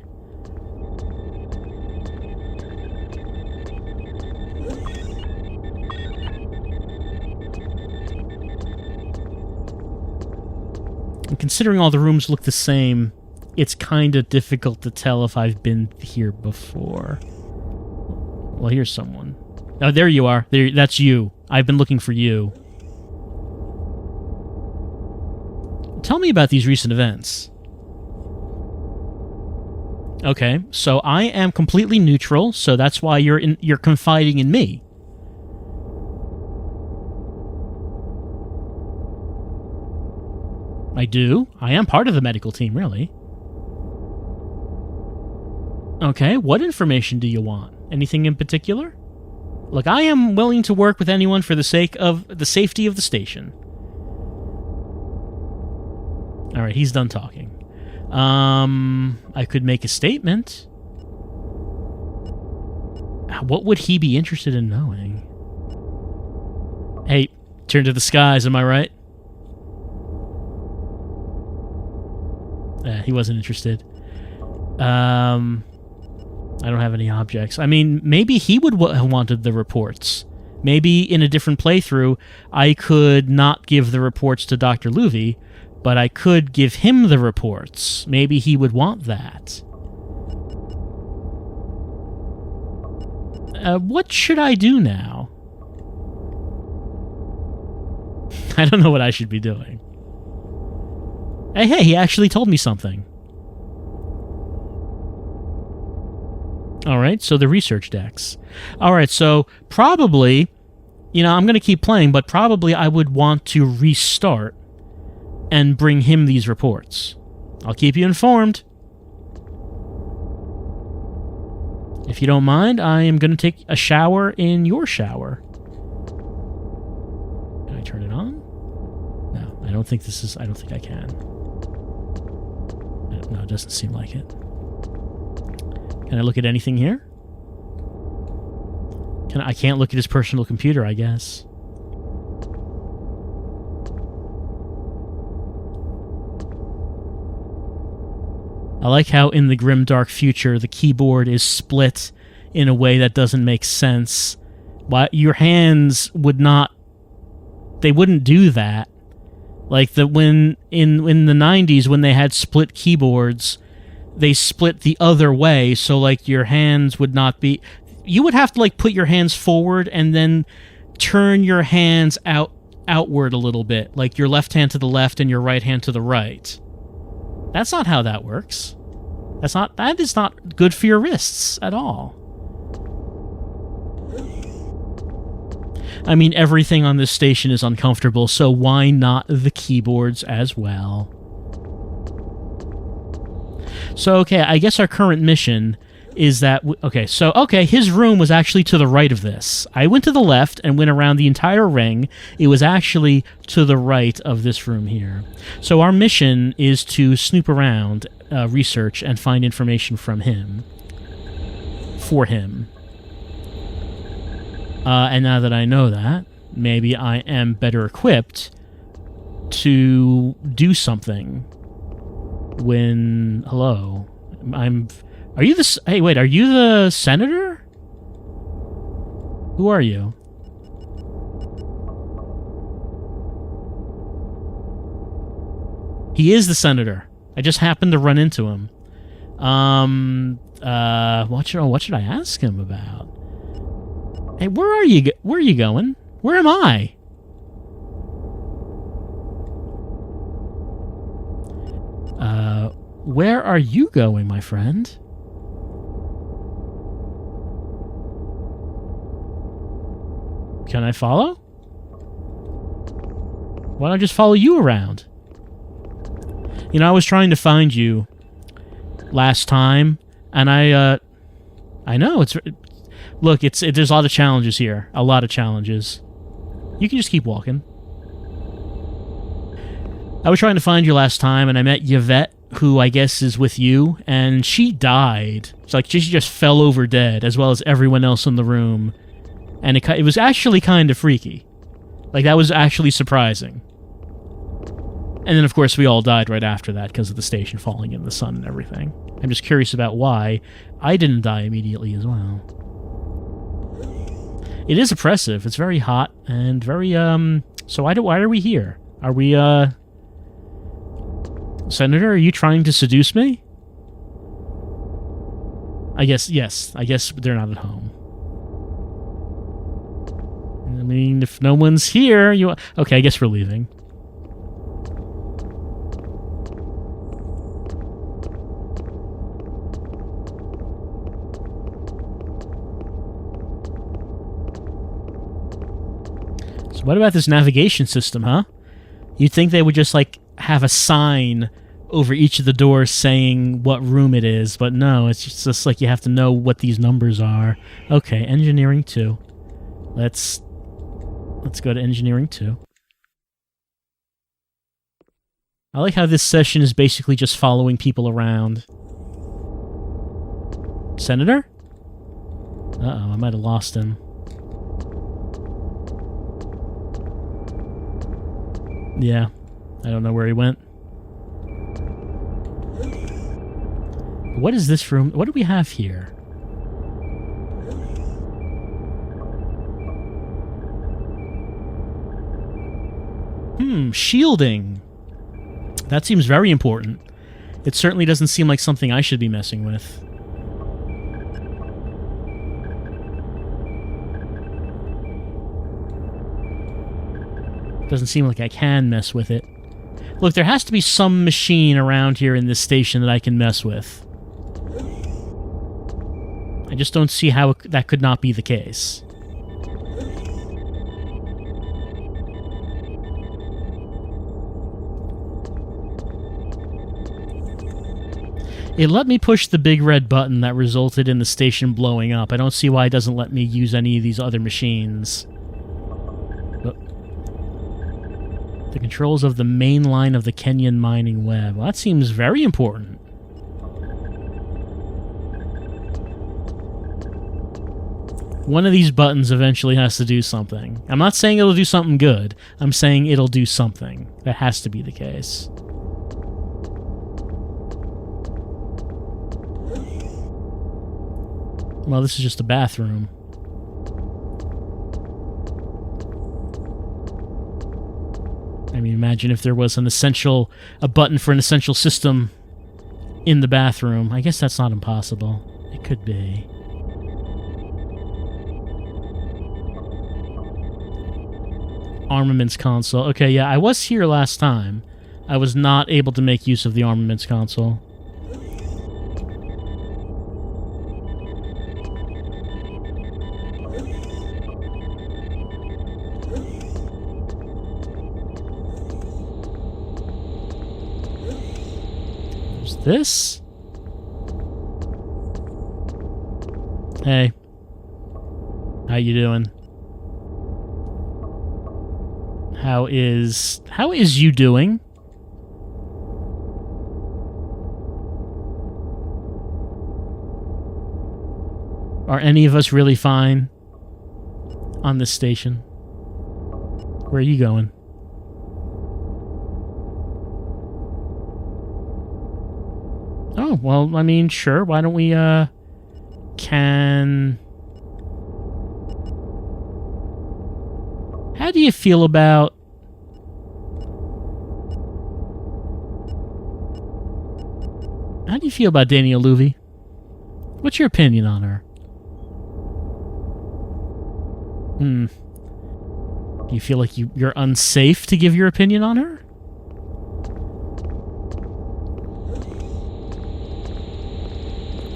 And considering all the rooms look the same, it's kind of difficult to tell if I've been here before. Well, here's someone. Oh, there you are. That's you. I've been looking for you. Tell me about these recent events. Okay, so I am completely neutral, so that's why you're confiding in me. I do. I am part of the medical team, really. Okay, what information do you want? Anything in particular? Look, I am willing to work with anyone for the sake of the safety of the station. Alright, he's done talking. I could make a statement. What would he be interested in knowing? Hey, turn to the skies, am I right? He wasn't interested. I don't have any objects. I mean, maybe he would have wanted the reports. Maybe in a different playthrough, I could not give the reports to Dr. Luvi, but I could give him the reports. Maybe he would want that. What should I do now? I don't know what I should be doing. Hey, he actually told me something. Alright, so the research decks. Alright, so probably, you know, I'm going to keep playing, but probably I would want to restart and bring him these reports. I'll keep you informed. If you don't mind, I am going to take a shower in your shower. Can I turn it on? No, I don't think this is... I don't think I can. No, it doesn't seem like it. Can I look at anything here? I can't look at his personal computer, I guess. I like how in the grim dark future the keyboard is split in a way that doesn't make sense. Why your hands would not... They wouldn't do that. Like when in the 90s when they had split keyboards, they split the other way, so like your hands would not be... You would have to like put your hands forward and then turn your hands outward a little bit, like your left hand to the left and your right hand to the right. That's not how that works. That is not good for your wrists at all. I mean, everything on this station is uncomfortable, so why not the keyboards as well? So, okay, I guess our current mission is that... his room was actually to the right of this. I went to the left and went around the entire ring. It was actually to the right of this room here. So our mission is to snoop around, research, and find information from him. For him. And now that I know that, maybe I am better equipped to do something when... Hello. Are you the... Hey, wait, are you the senator? Who are you? He is the senator. I just happened to run into him. What should I ask him about? Hey, where are you going? Where am I? Where are you going, my friend? Can I follow? Why don't I just follow you around? You know, I was trying to find you last time, and I know, it's... Look, there's a lot of challenges here. A lot of challenges. You can just keep walking. I was trying to find you last time, and I met Yvette, who I guess is with you, and she died. It's like she just fell over dead, as well as everyone else in the room. And it was actually kind of freaky. Like, that was actually surprising. And then, of course, we all died right after that because of the station falling in the sun and everything. I'm just curious about why I didn't die immediately as well. It is oppressive. It's very hot and very, So why are we here? Are we, Senator, are you trying to seduce me? I guess, yes. I guess they're not at home. I mean, if no one's here, you... Okay, I guess we're leaving. So what about this navigation system, huh? You'd think they would just, like, have a sign over each of the doors saying what room it is, but no, it's just like you have to know what these numbers are. Okay, engineering 2. Let's go to engineering 2. I like how this session is basically just following people around. Senator? Uh-oh, I might have lost him. Yeah, I don't know where he went. What is this room? What do we have here? Shielding. That seems very important. It certainly doesn't seem like something I should be messing with. Doesn't seem like I can mess with it. Look, there has to be some machine around here in this station that I can mess with. I just don't see how that could not be the case. It let me push the big red button that resulted in the station blowing up. I don't see why it doesn't let me use any of these other machines. The controls of the main line of the Kenyan mining web. Well, that seems very important. One of these buttons eventually has to do something. I'm not saying it'll do something good. I'm saying it'll do something. That has to be the case. Well, this is just a bathroom. I mean, imagine if there was a button for an essential system in the bathroom. I guess that's not impossible. It could be. Armaments console. Okay, yeah, I was here last time. I was not able to make use of the armaments console. This? Hey. How you doing? How is you doing? Are any of us really fine on this station? Where are you going? Oh, well, I mean, sure. Why don't we, can... How do you feel about... How do you feel about Danielle Louvy? What's your opinion on her? Do you feel like you're unsafe to give your opinion on her?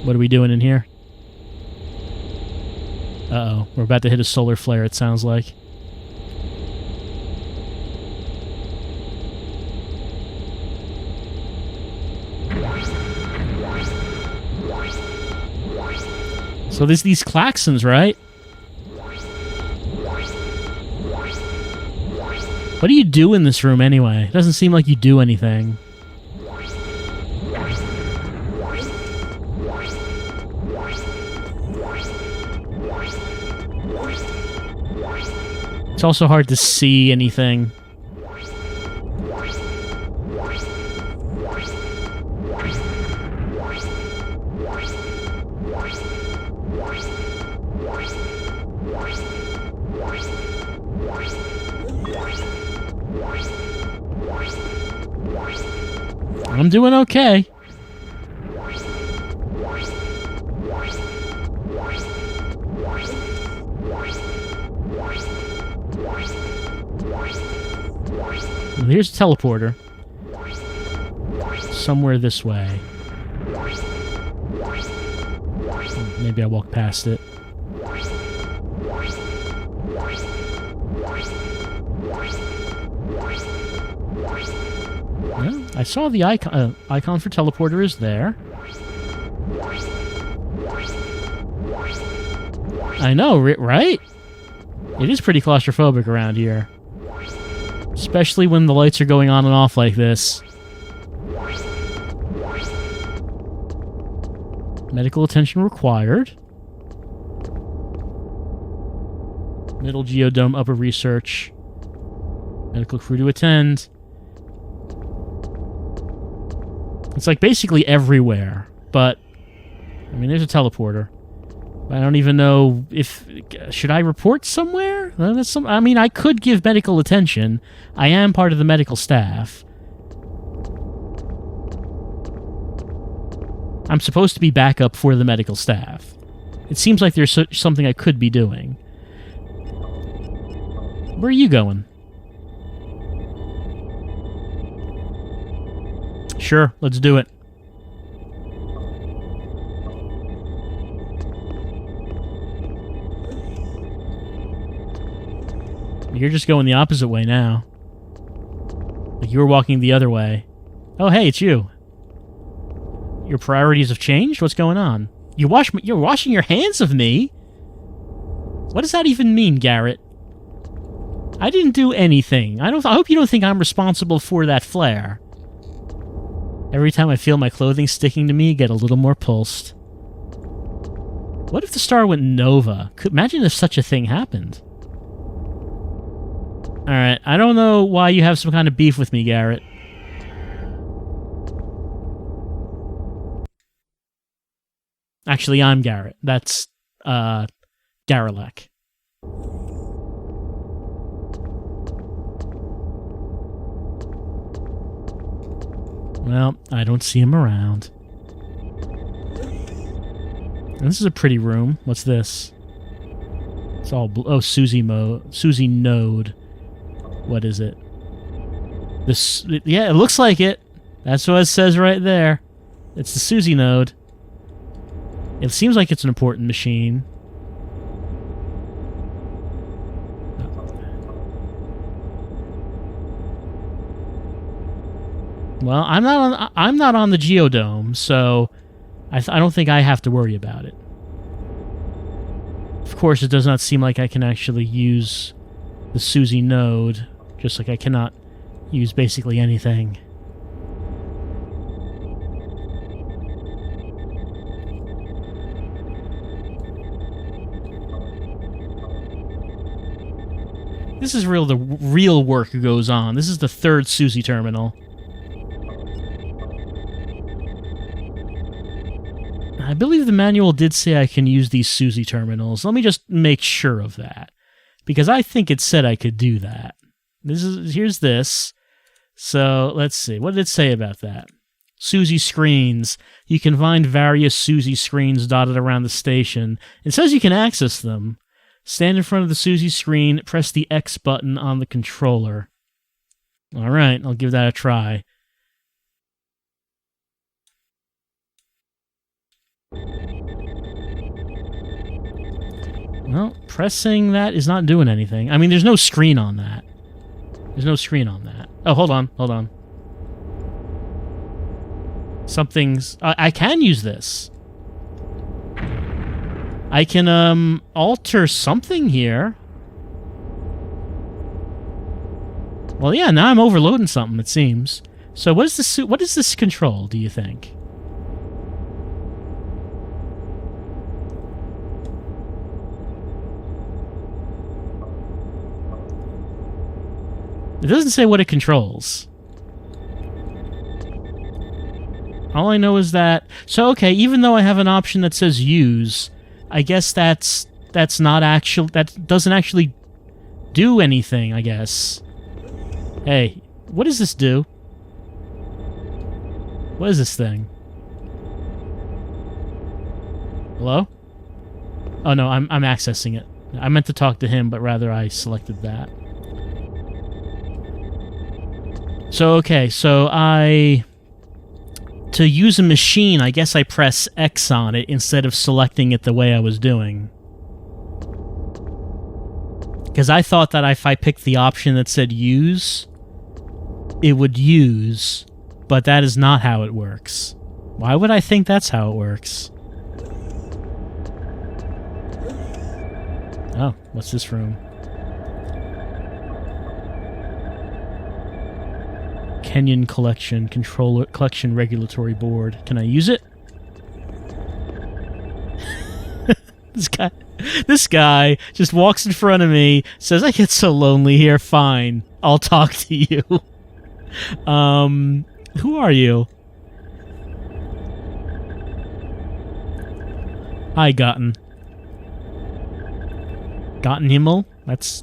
What are we doing in here? Uh-oh. We're about to hit a solar flare, it sounds like. So there's these klaxons, right? What do you do in this room anyway? It doesn't seem like you do anything. It's also hard to see anything. I'm doing okay. Well, here's a teleporter. Somewhere this way. Maybe I walk past it. Well, I saw the icon for teleporter is there. I know, right? It is pretty claustrophobic around here. Especially when the lights are going on and off like this. Medical attention required. Middle geodome, upper research. Medical crew to attend. It's like basically everywhere, but mean, there's a teleporter. I don't even know if... Should I report somewhere? I mean, I could give medical attention. I am part of the medical staff. I'm supposed to be backup for the medical staff. It seems like there's something I could be doing. Where are you going? Sure, let's do it. You're just going the opposite way now. Like you were walking the other way. Oh, hey, it's you. Your priorities have changed? What's going on? You're washing your hands of me? What does that even mean, Garrett? I didn't do anything. I hope you don't think I'm responsible for that flare. Every time I feel my clothing sticking to me, get a little more pulsed. What if the star went nova? Imagine if such a thing happened. Alright, I don't know why you have some kind of beef with me, Garrett. Actually, I'm Garrett. That's, Garelick. Well, I don't see him around. And this is a pretty room. What's this? It's all blue. Oh, Suzy node. What is it? This, yeah, it looks like it. That's what it says right there. It's the Suzy node. It seems like it's an important machine. Well, I'm not on the Geodome, so I don't think I have to worry about it. Of course, it does not seem like I can actually use the Suzy node, just like I cannot use basically anything. This is the real work goes on. This is the third Suzy terminal. I believe the manual did say I can use these Suzy terminals. Let me just make sure of that, because I think it said I could do that. Here's this. So let's see. What did it say about that? Suzy screens. You can find various Suzy screens dotted around the station. It says you can access them. Stand in front of the Suzy screen, press the X button on the controller. All right, I'll give that a try. Well, pressing that is not doing anything. I mean, there's no screen on that. There's no screen on that. Oh, hold on. Something's... I can use this. I can, alter something here. Well, yeah, now I'm overloading something, it seems. So what is this control, do you think? It doesn't say what it controls. All I know is that... So, okay, even though I have an option that says use, I guess that's not actual... That doesn't actually do anything, I guess. Hey, what does this do? What is this thing? Hello? Oh, no, I'm accessing it. I meant to talk to him, but rather I selected that. So, okay, so to use a machine, I guess I press X on it instead of selecting it the way I was doing. Because I thought that if I picked the option that said use, it would use, but that is not how it works. Why would I think that's how it works? Oh, what's this room? Kenyan collection regulatory board. Can I use it? This guy just walks in front of me, says, "I get so lonely here. Fine, I'll talk to you." Who are you? Hi, Gotten. Gottenhimmel? That's...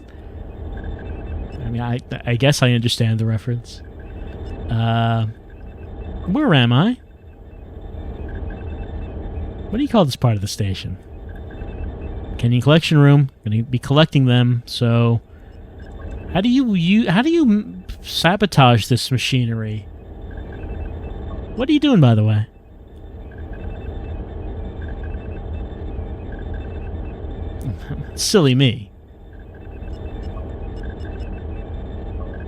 I mean, I guess I understand the reference. Where am I? What do you call this part of the station? Kenyan collection room. Gonna be collecting them, so... How do you sabotage this machinery? What are you doing, by the way? Silly me.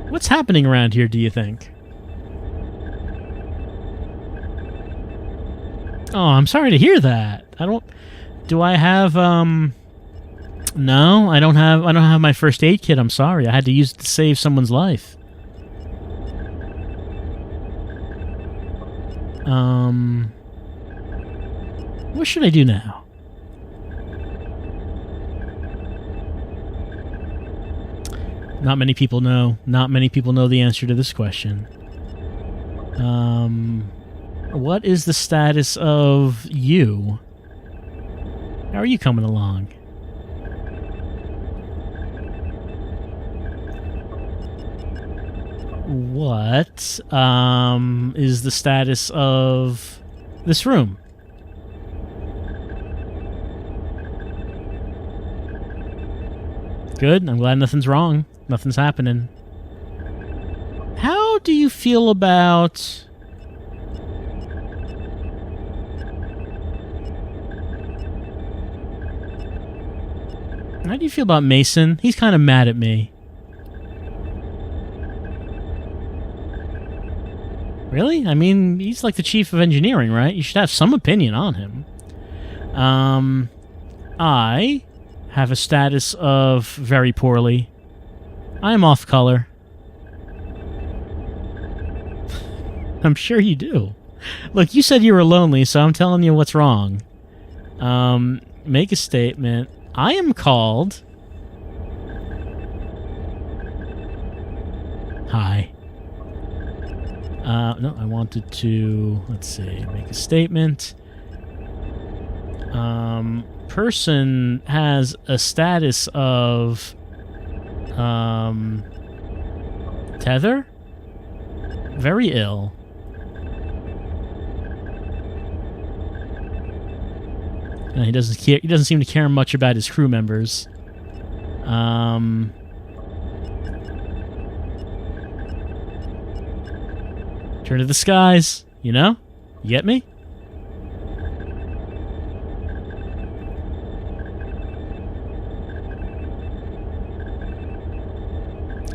What's happening around here, do you think? Oh, I'm sorry to hear that. Do I have, No, I don't have my first aid kit, I'm sorry. I had to use it to save someone's life. What should I do now? Not many people know. Not many people know the answer to this question. What is the status of you? How are you coming along? What, is the status of this room? Good. I'm glad nothing's wrong. Nothing's happening. How do you feel about... How do you feel about Mason? He's kind of mad at me. Really? I mean, he's like the chief of engineering, right? You should have some opinion on him. I have a status of very poorly. I am off color. I'm sure you do. Look, you said you were lonely, so I'm telling you what's wrong. Make a statement. I am called... Hi. No, I wanted to... Let's see. Make a statement. Person has a status of... tether? Very ill. No, he doesn't care. He doesn't seem to care much about his crew members. Turn to the skies. You know? You get me?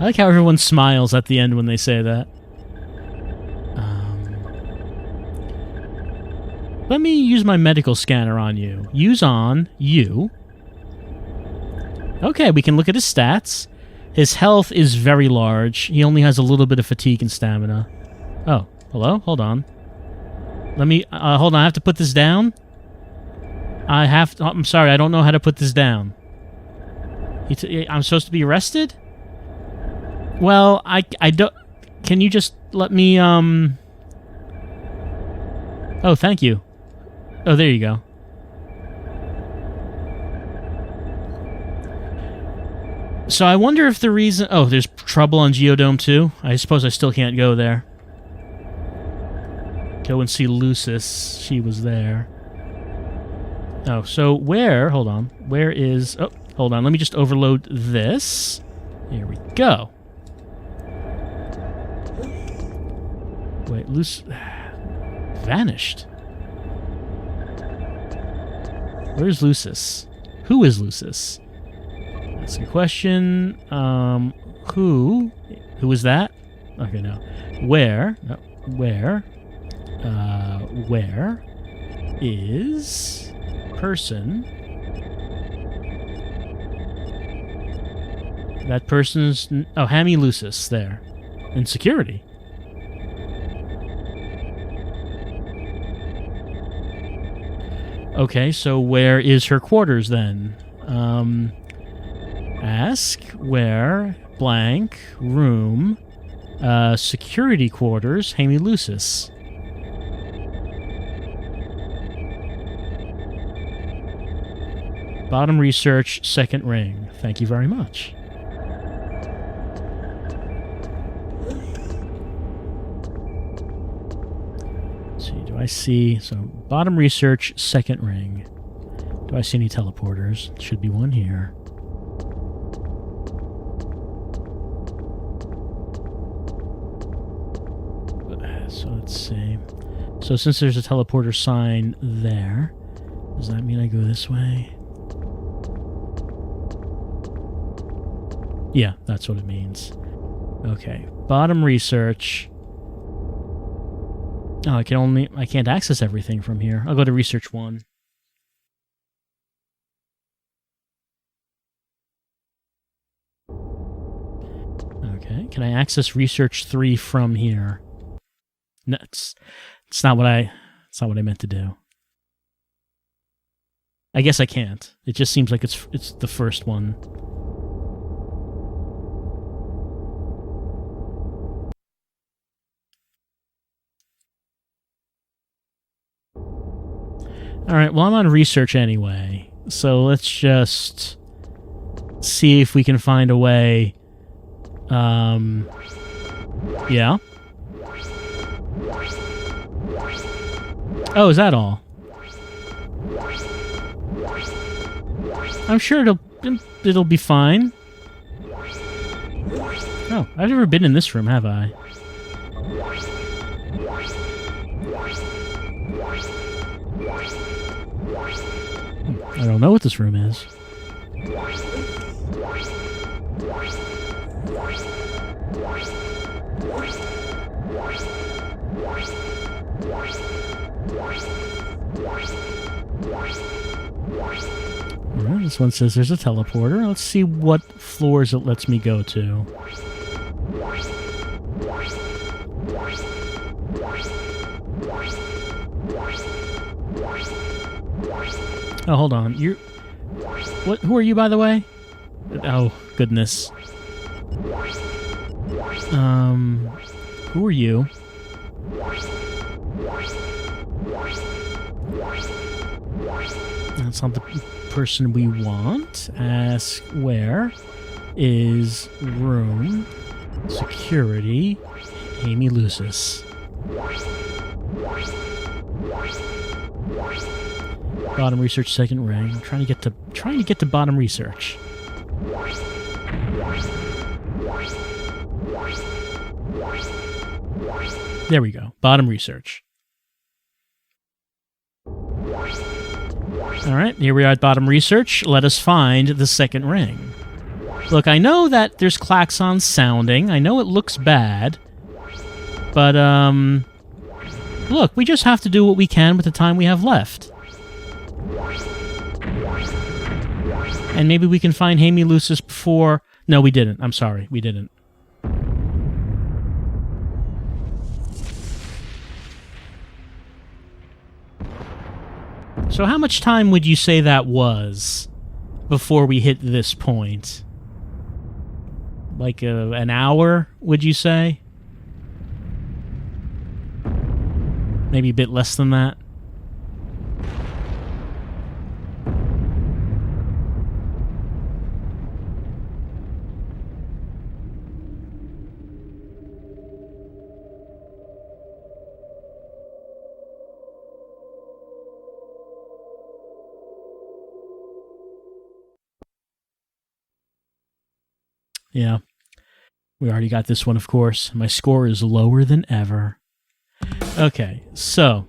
I like how everyone smiles at the end when they say that. Let me use my medical scanner on you. Use on you. Okay, we can look at his stats. His health is very large. He only has a little bit of fatigue and stamina. Oh, hello? Hold on. Let me... hold on, I have to put this down? I'm sorry, I don't know how to put this down. I'm supposed to be arrested? Well, I don't... Can you just let me, Oh, thank you. Oh, there you go. So I wonder if the reason... Oh, there's trouble on Geodome too? I suppose I still can't go there. Go and see Lucis. She was there. Oh, so where... Hold on. Where is... Oh, hold on. Let me just overload this. Here we go. Wait, vanished. Where's Lucis? Who is Lucis? That's a question. Who is that? Okay, no. Where? No, where? Where is person? That person's... Oh, Hammy Lucis, there. In security. Okay, so where is her quarters then? Ask where blank room security quarters Hammy Lucis. Bottom research, second ring. Thank you very much. Let's see, do I see... So, bottom research, second ring. Do I see any teleporters? Should be one here. So let's see. So since there's a teleporter sign there, does that mean I go this way? Yeah, that's what it means. Okay, bottom research. Oh, I can't access everything from here. I'll go to research 1. Okay, can I access research 3 from here? No, it's not what I meant to do. I guess I can't. It just seems like it's the first one. All right, well, I'm on research anyway, so let's just see if we can find a way. Yeah. Oh, is that all? I'm sure it'll be fine. Oh, I've never been in this room, have I? I don't know what this room is. Alright, this one says there's a teleporter. Let's see what floors it lets me go to. Oh, hold on. Who are you, by the way? Oh, goodness. Who are you? That's not the person we want. Ask where is room security Amy Lucis. Bottom research, second ring. I'm trying to get to bottom research. There we go. Bottom research. Alright, here we are at bottom research. Let us find the second ring. Look, I know that there's klaxons sounding. I know it looks bad. But, look, we just have to do what we can with the time we have left. And maybe we can find Amy Lucis before... No, we didn't. I'm sorry. We didn't. So how much time would you say that was before we hit this point? Like an hour, would you say? Maybe a bit less than that? Yeah. We already got this one, of course. My score is lower than ever. Okay, so...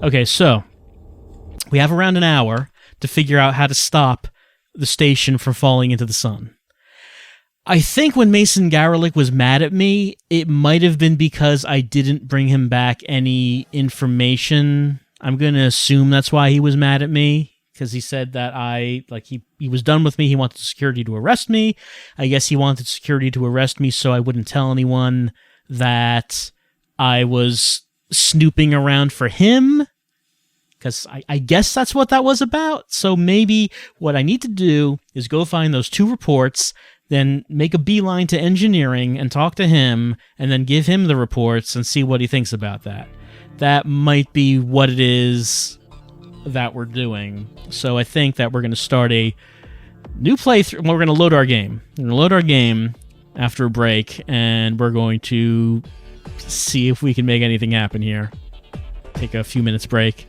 Okay, so... We have around an hour to figure out how to stop the station from falling into the sun. I think when Mason Garelick was mad at me, it might have been because I didn't bring him back any information. I'm going to assume that's why he was mad at me. Because he said that he was done with me, he wanted security to arrest me. I guess he wanted security to arrest me so I wouldn't tell anyone that I was snooping around for him. Because I guess that's what that was about. So maybe what I need to do is go find those 2 reports, then make a beeline to engineering and talk to him, and then give him the reports and see what he thinks about that. That might be what it is. that we're doing. So I think that we're going to start a new playthrough. We're going to load our game. We're going to load our game after a break, and we're going to see if we can make anything happen here. Take a few minutes break.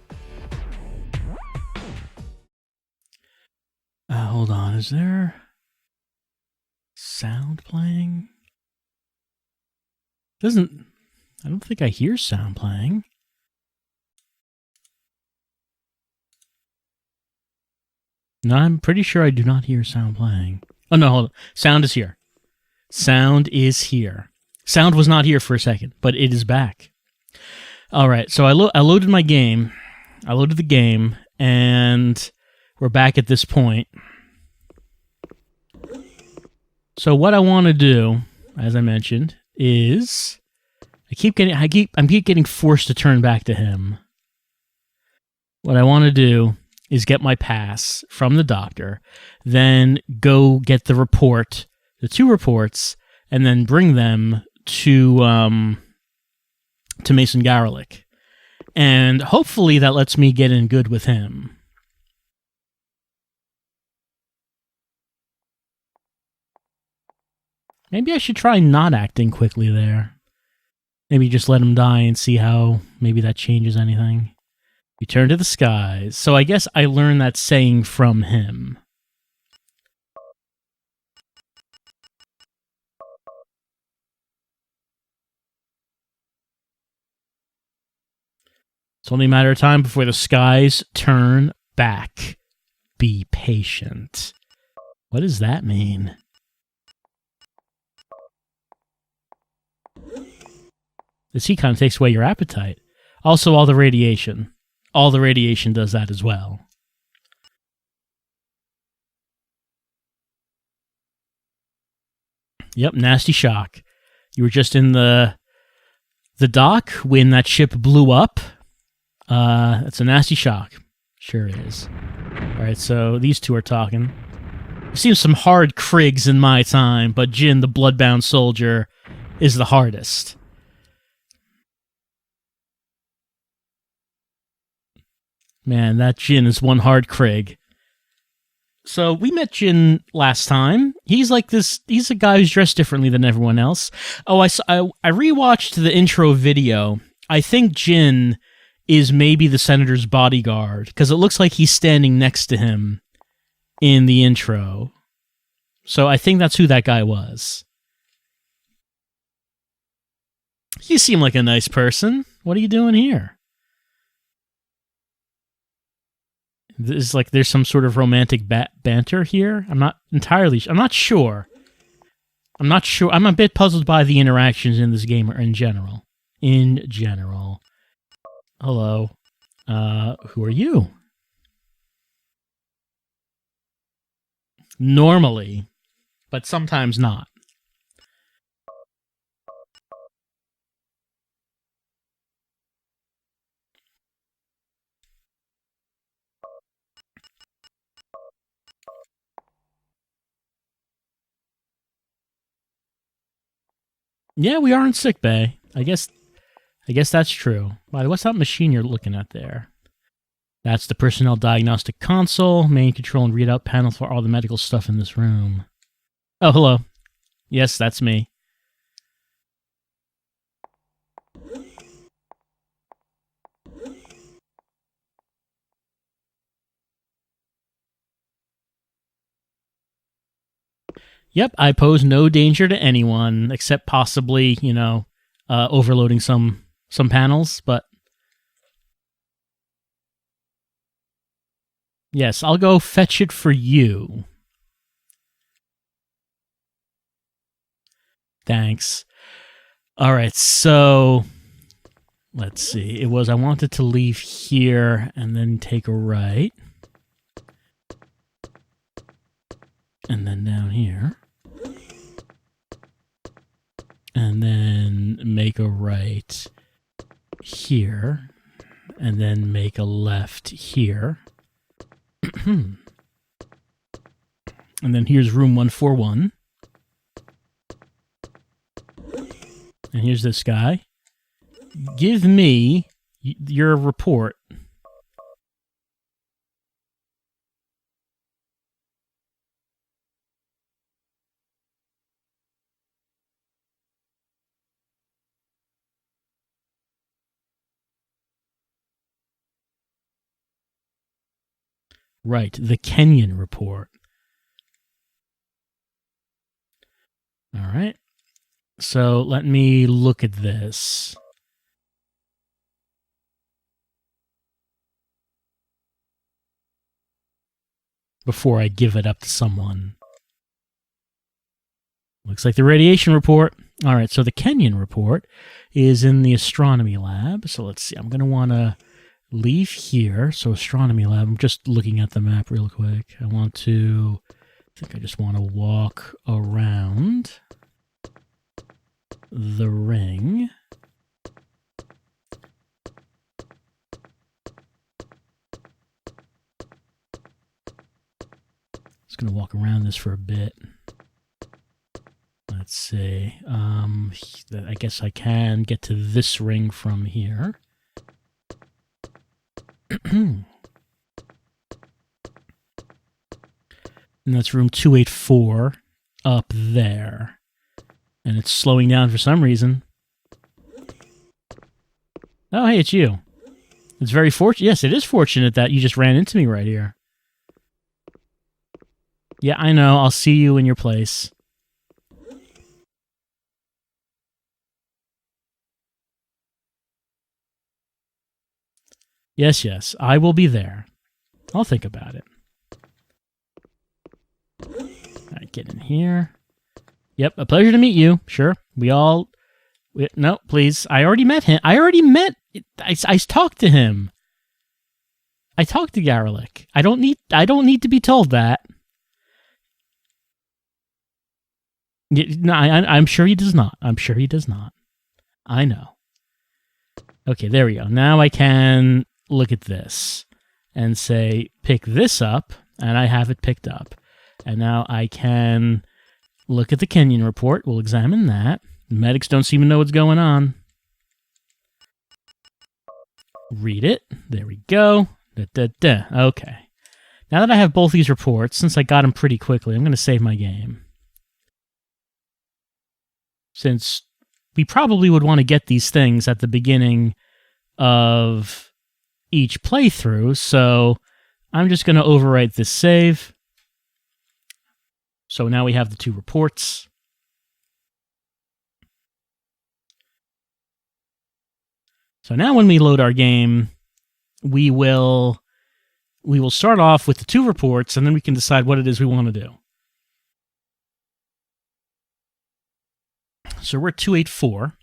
Hold on. Is there sound playing? I don't think I hear sound playing. No, I'm pretty sure I do not hear sound playing. Oh, no, hold on. Sound is here. Sound is here. Sound was not here for a second, but it is back. All right, so I loaded my game. I loaded the game, and we're back at this point. So what I want to do, as I mentioned, is I'm keep getting forced to turn back to him. What I want to do is get my pass from the doctor, then go get the report, the 2 reports, and then bring them to Mason Garelick. And hopefully that lets me get in good with him. Maybe I should try not acting quickly there. Maybe just let him die and see how maybe that changes anything. Return to the skies. So I guess I learned that saying from him. It's only a matter of time before the skies turn back. Be patient. What does that mean? This heat kind of takes away your appetite. Also, all the radiation. All the radiation does that as well. Yep, nasty shock. You were just in the dock when that ship blew up. It's a nasty shock. Sure is. All right, so these 2 are talking. I've seen some hard Krigs in my time, but Jin, the bloodbound soldier, is the hardest. Man, that Jin is one hard Krig. So we met Jin last time. He's like this. He's a guy who's dressed differently than everyone else. Oh, I rewatched the intro video. I think Jin is maybe the senator's bodyguard because it looks like he's standing next to him in the intro. So I think that's who that guy was. You seem like a nice person. What are you doing here? There's some sort of romantic banter here. I'm not sure. I'm a bit puzzled by the interactions in this game in general. Hello. Who are you? Normally, but sometimes not. Yeah, we are in sickbay. I guess that's true. By the way, what's that machine you're looking at there? That's the personnel diagnostic console, main control and readout panel for all the medical stuff in this room. Oh, hello. Yes, that's me. Yep, I pose no danger to anyone, except possibly, overloading some panels, but... Yes, I'll go fetch it for you. Thanks. Alright, so... Let's see. I wanted to leave here and then take a right. And then down here. And then make a right here. And then make a left here. And then here's room 141. And here's this guy. Give me your report. Right, the Kenyan report. All right. So let me look at this. Before I give it up to someone. Looks like the radiation report. All right, so the Kenyan report is in the astronomy lab. So let's see. I'm going to want to leave here. So astronomy lab. I'm just looking at the map real quick. I think I just want to walk around the ring. Just going to walk around this for a bit. Let's see. I guess I can get to this ring from here. And that's room 284 up there. And it's slowing down for some reason. Oh, hey, it's you. It's very fortunate. Yes, it is fortunate that you just ran into me right here. Yeah, I know. I'll see you in your place. Yes, yes. I will be there. I'll think about it. All right, get in here. Yep, a pleasure to meet you. Sure. No, please. I already met him. I talked to him. I talked to Garelick. I don't need to be told that. No, I'm sure he does not. I'm sure he does not. I know. Okay, there we go. Now I can look at this and say, pick this up, and I have it picked up. And now I can look at the Kenyan report. We'll examine that. The medics don't seem to know what's going on. Read it. There we go. Okay. Now that I have both these reports, since I got them pretty quickly, I'm going to save my game. Since we probably would want to get these things at the beginning of each playthrough, so I'm just going to overwrite this save. So now we have the two reports. So now when we load our game, we will start off with the two reports, and then we can decide what it is we want to do. So we're at 284,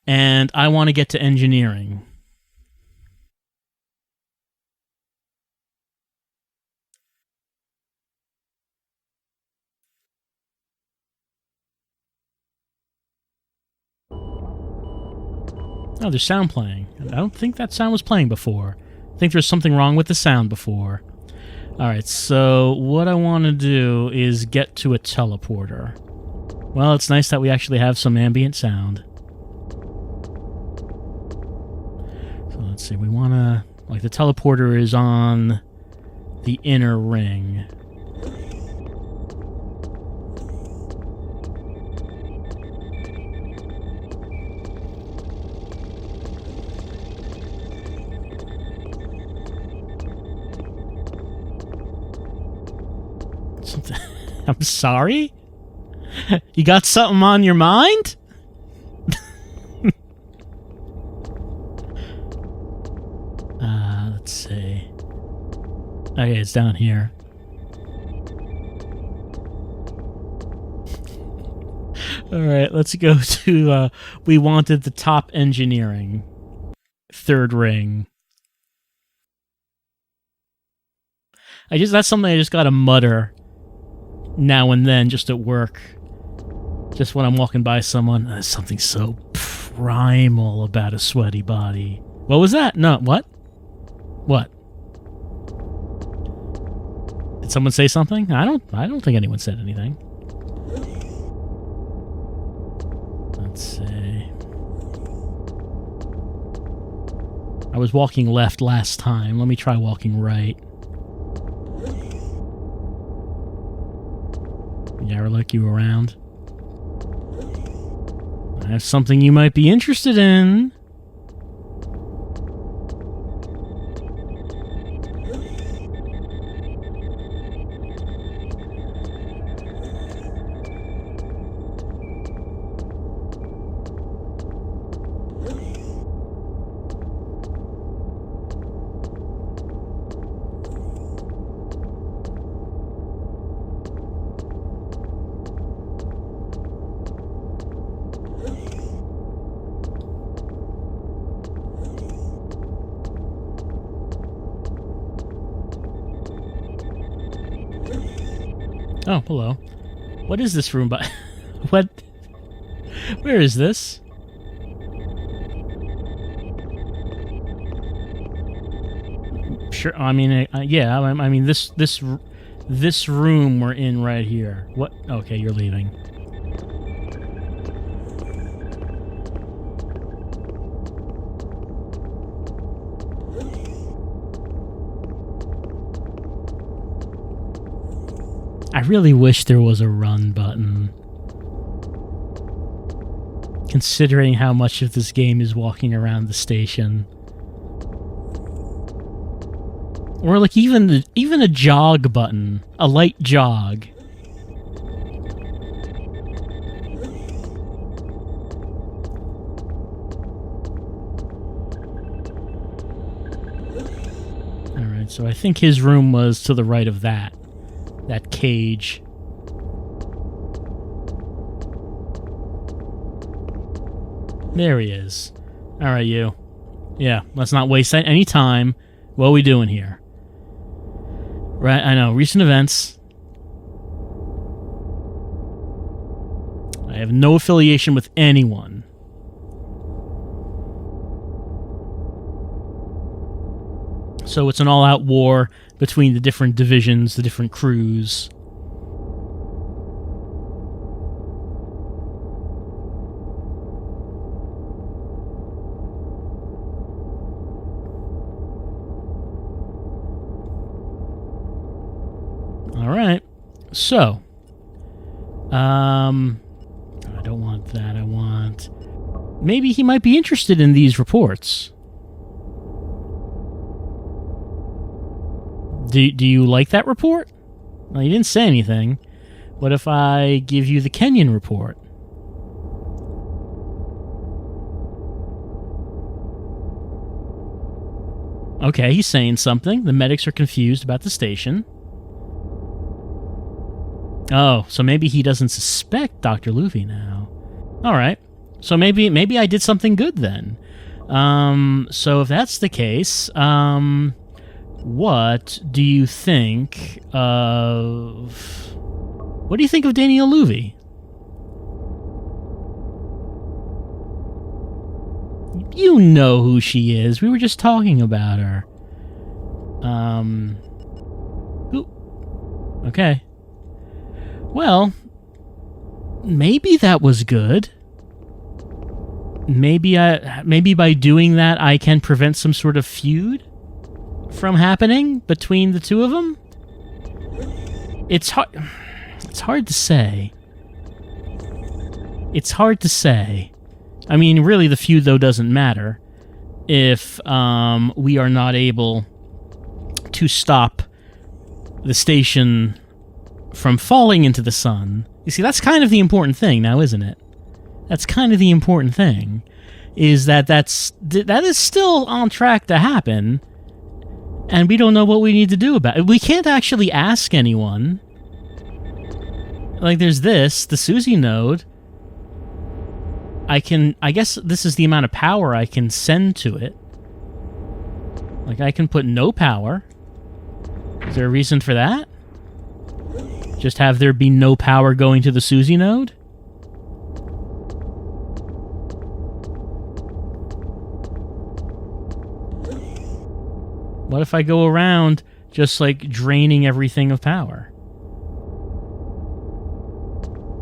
and I want to get to engineering. Oh, there's sound playing. I don't think that sound was playing before. I think there's something wrong with the sound before. Alright, so what I want to do is get to a teleporter. Well, it's nice that we actually have some ambient sound. So let's see, we want to... Like, the teleporter is on the inner ring. I'm sorry? You got something on your mind? Let's see. Okay, it's down here. Alright, let's go to, we wanted the top engineering. Third ring. That's something I just gotta mutter now and then, just at work. Just when I'm walking by someone, there's something so primal about a sweaty body. What was that? No, what? What? Did someone say something? I don't think anyone said anything. Let's see. I was walking left last time. Let me try walking right. Garelick, you around? I have something you might be interested in. Oh, hello. What is this room? What? Where is this? Sure. I mean, yeah. I mean, this room we're in right here. What? Okay, you're leaving. I really wish there was a run button. Considering how much of this game is walking around the station. Or like even a jog button. A light jog. Alright, so I think his room was to the right of that. That cage. There he is. Alright, you. Yeah, let's not waste any time. What are we doing here? Right, I know. Recent events. I have no affiliation with anyone. So it's an all-out war between the different divisions, the different crews. All right. So, I don't want that. I want... Maybe he might be interested in these reports. Do you like that report? Well, you didn't say anything. What if I give you the Kenyan report? Okay, he's saying something. The medics are confused about the station. Oh, so maybe he doesn't suspect Dr. Luffy now. Alright. So maybe I did something good then. So if that's the case, what do you think of... What do you think of Danielle Luffy? You know who she is. We were just talking about her. Who? Okay. Well, maybe that was good. Maybe by doing that I can prevent some sort of feud from happening between the two of them. It's hard to say. It's hard to say. I mean, really, the feud though doesn't matter if we are not able to stop the station from falling into the sun. You see, that's kind of the important thing now, isn't it? That's kind of the important thing, is that that is still on track to happen, and we don't know what we need to do about it. We can't actually ask anyone. Like, there's the Suzy node. I guess this is the amount of power I can send to it. Like, I can put no power. Is there a reason for that? Just have there be no power going to the Suzy node? What if I go around just, like, draining everything of power?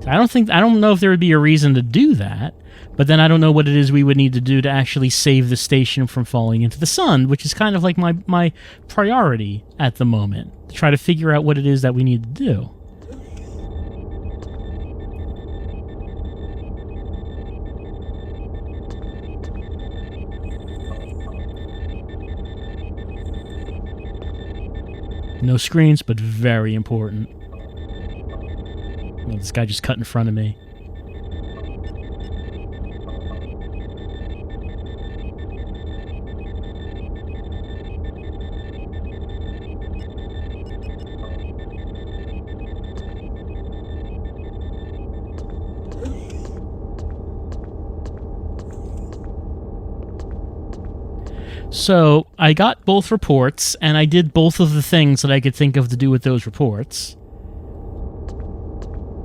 I don't know if there would be a reason to do that, but then I don't know what it is we would need to do to actually save the station from falling into the sun, which is kind of like my priority at the moment, to try to figure out what it is that we need to do. No screens, but very important. Oh, this guy just cut in front of me. So, I got both reports, and I did both of the things that I could think of to do with those reports.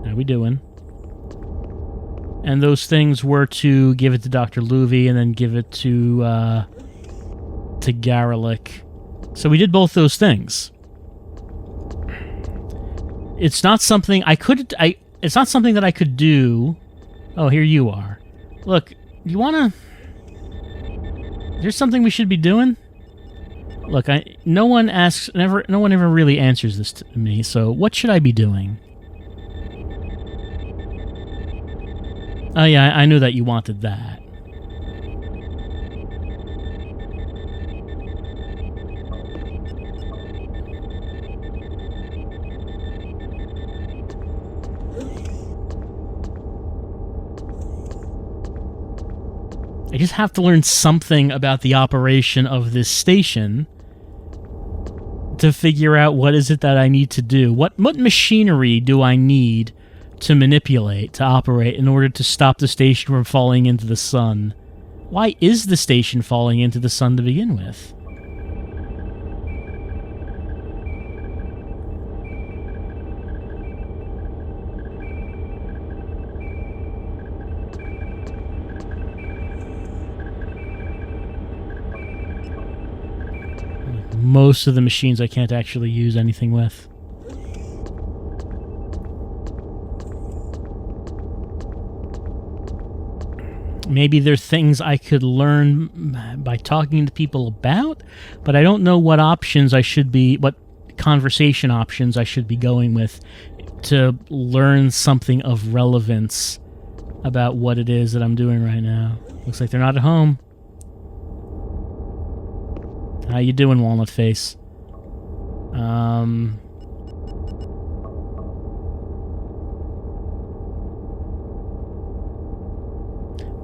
How we doing? And those things were to give it to Dr. Louvie and then give it to Garelick. So we did both those things. It's not something it's not something that I could do. Oh, here you are. Look, you wanna... There's something we should be doing? Look, no one ever really answers this to me, so what should I be doing? Oh yeah, I knew that you wanted that. I just have to learn something about the operation of this station to figure out what is it that I need to do. What machinery do I need to manipulate, to operate, in order to stop the station from falling into the sun? Why is the station falling into the sun to begin with? Most of the machines I can't actually use anything with. Maybe there's things I could learn by talking to people about, but I don't know what options I should be, what conversation options I should be going with to learn something of relevance about what it is that I'm doing right now. Looks like they're not at home. How you doing, Walnut Face?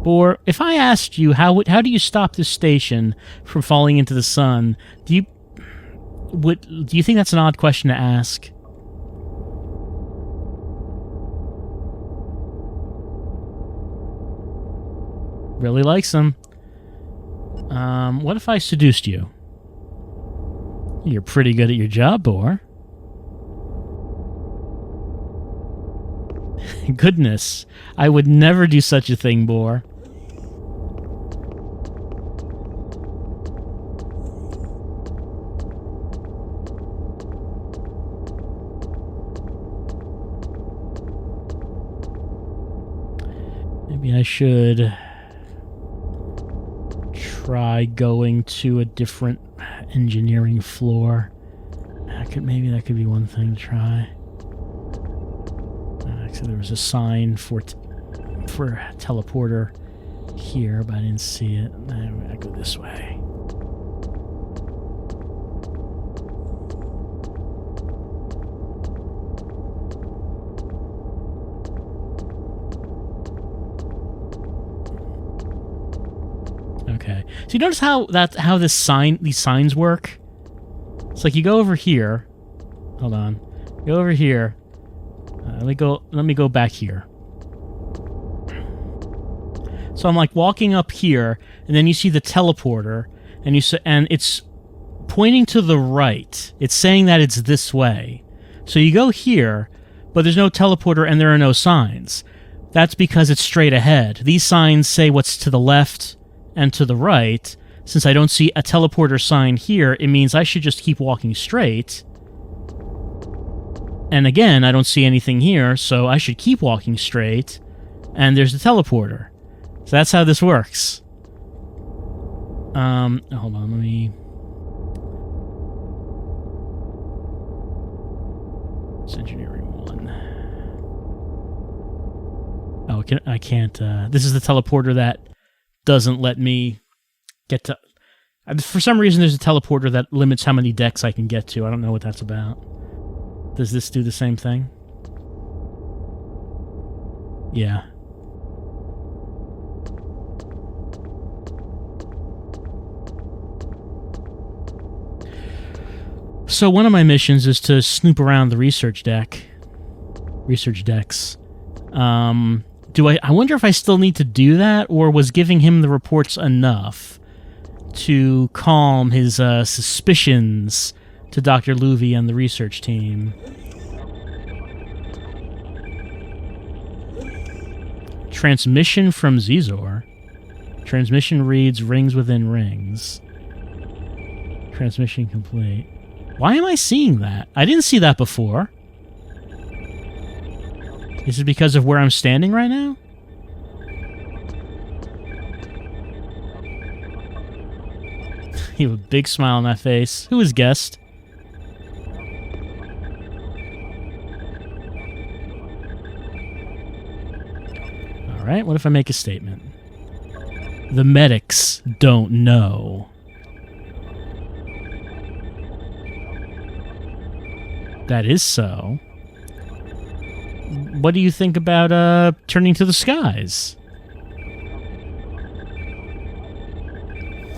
Boar, if I asked you how do you stop this station from falling into the sun, do you think that's an odd question to ask? Really likes him. What if I seduced you? You're pretty good at your job, Boar. Goodness, I would never do such a thing, Boar. Maybe I should try going to a different engineering floor. Maybe that could be one thing to try. Actually, there was a sign for teleporter here, but I didn't see it. I'm gonna go this way. Okay. So you notice how these signs work? It's like you go over here. Hold on. Go over here. Let me go back here. So I'm like walking up here, and then you see the teleporter, and it's pointing to the right. It's saying that it's this way. So you go here, but there's no teleporter and there are no signs. That's because it's straight ahead. These signs say what's to the left and to the right. Since I don't see a teleporter sign here, it means I should just keep walking straight. And again, I don't see anything here, so I should keep walking straight. And there's the teleporter. So that's how this works. Hold on, let me... It's engineering 1. Oh, I can't... this is the teleporter that doesn't let me get to... For some reason, there's a teleporter that limits how many decks I can get to. I don't know what that's about. Does this do the same thing? Yeah. So one of my missions is to snoop around the research decks. I wonder if I still need to do that, or was giving him the reports enough to calm his suspicions to Dr. Louvie and the research team. Transmission from Zizor. Transmission reads rings within rings. Transmission complete. Why am I seeing that? I didn't see that before. Is it because of where I'm standing right now? You have a big smile on that face. Who has guessed? Alright, what if I make a statement? The medics don't know. That is so. What do you think about turning to the skies?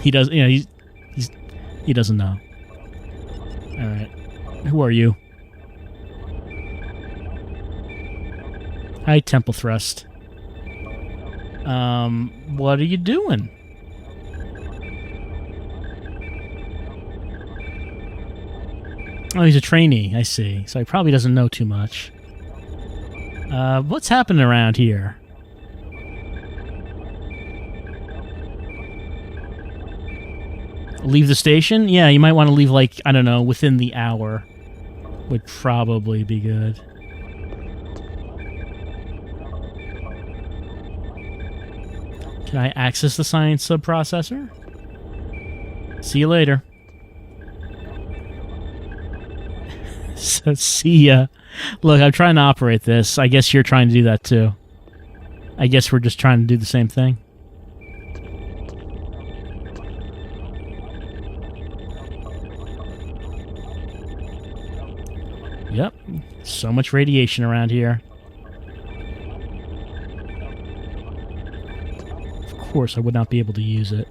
He does, you know, he doesn't know. All right, who are you? Hi, Temple Thrust. What are you doing? Oh, he's a trainee, I see. So he probably doesn't know too much. What's happening around here? Leave the station? Yeah, you might want to leave, like, I don't know, within the hour. Would probably be good. Can I access the science subprocessor? See you later. So, see ya. Look, I'm trying to operate this. I guess you're trying to do that too. I guess we're just trying to do the same thing. Yep. So much radiation around here. Of course, I would not be able to use it.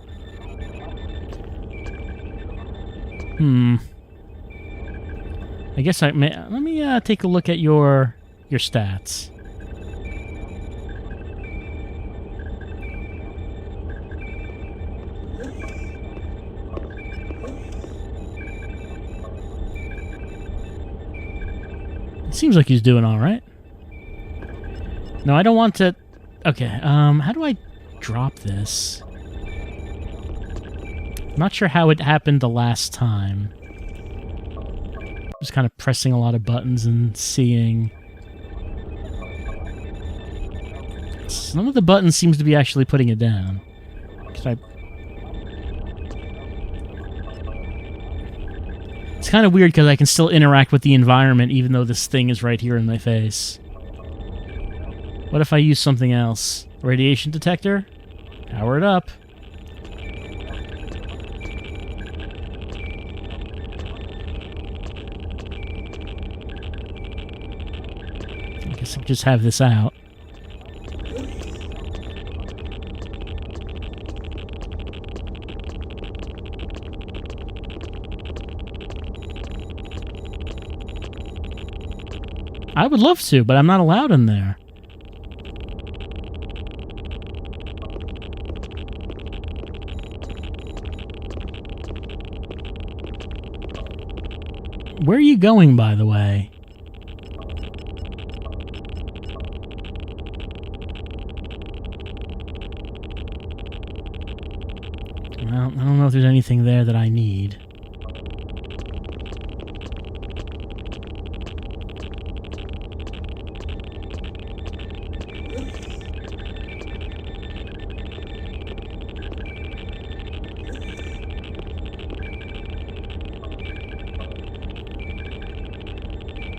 I guess I may... Let me take a look at your stats. It seems like he's doing all right. No, I don't want to... Okay, how do I drop this? I'm not sure how it happened the last time. Just kind of pressing a lot of buttons and seeing. Some of the buttons seems to be actually putting it down. It's kind of weird because I can still interact with the environment even though this thing is right here in my face. What if I use something else? Radiation detector? Power it up. I'll just have this out. I would love to, but I'm not allowed in there. Where are you going, by the way? Well, I don't know if there's anything there that I need.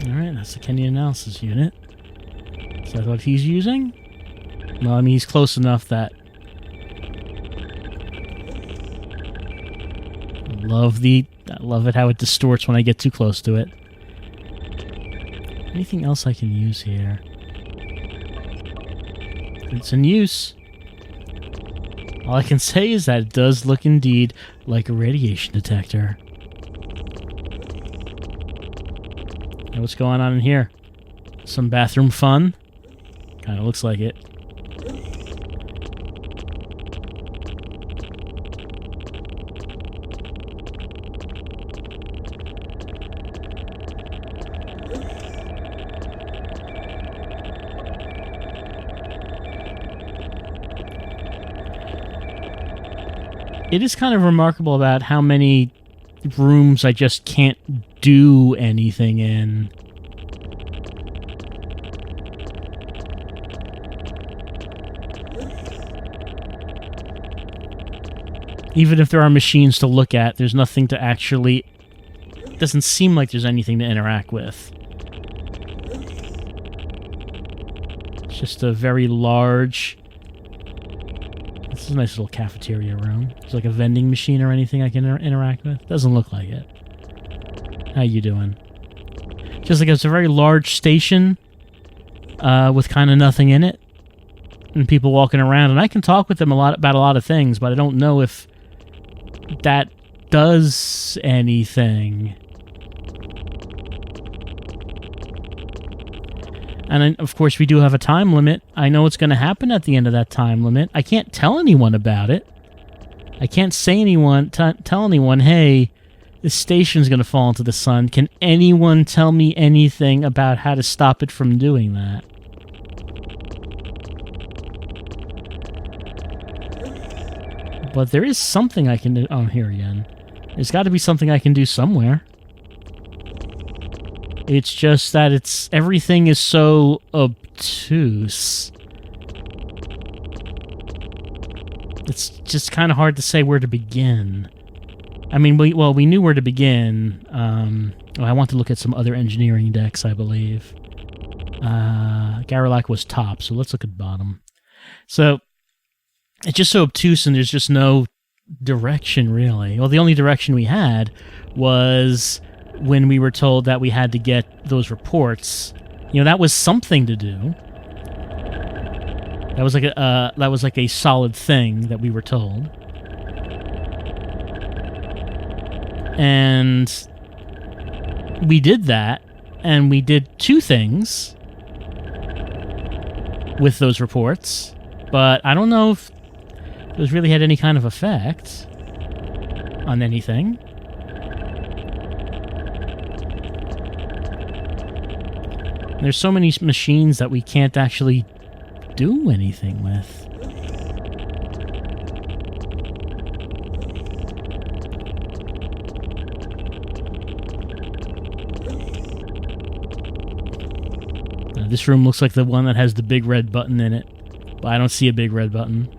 Alright, that's the Kenyan analysis unit. Is that what he's using? Well, I mean, he's close enough that... I love it how it distorts when I get too close to it. Anything else I can use here? It's in use. All I can say is that it does look indeed like a radiation detector. Hey, what's going on in here? Some bathroom fun? Kinda looks like it. It is kind of remarkable about how many rooms I just can't do anything in. Even if there are machines to look at, there's nothing to actually... It doesn't seem like there's anything to interact with. It's just a very large... This is a nice little cafeteria room. There's like a vending machine or anything I can interact with. Doesn't look like it. How you doing? Just like it's a very large station with kind of nothing in it. And people walking around. And I can talk with them about a lot of things, but I don't know if that does anything. And of course, we do have a time limit. I know what's going to happen at the end of that time limit. I can't tell anyone about it. I can't say tell anyone, hey, this station's going to fall into the sun. Can anyone tell me anything about how to stop it from doing that? But there is something I can do. Oh, here again. There's got to be something I can do somewhere. It's just that everything is so obtuse. It's just kind of hard to say where to begin. I mean, we knew where to begin. I want to look at some other engineering decks, I believe. Garelick was top, so let's look at bottom. So, it's just so obtuse and there's just no direction, really. Well, the only direction we had was when we were told that we had to get those reports. You know, that was something to do. That was like a solid thing that we were told. And we did that, and we did two things with those reports, but I don't know if those really had any kind of effect on anything. There's so many machines that we can't actually do anything with. Now, this room looks like the one that has the big red button in it, but I don't see a big red button.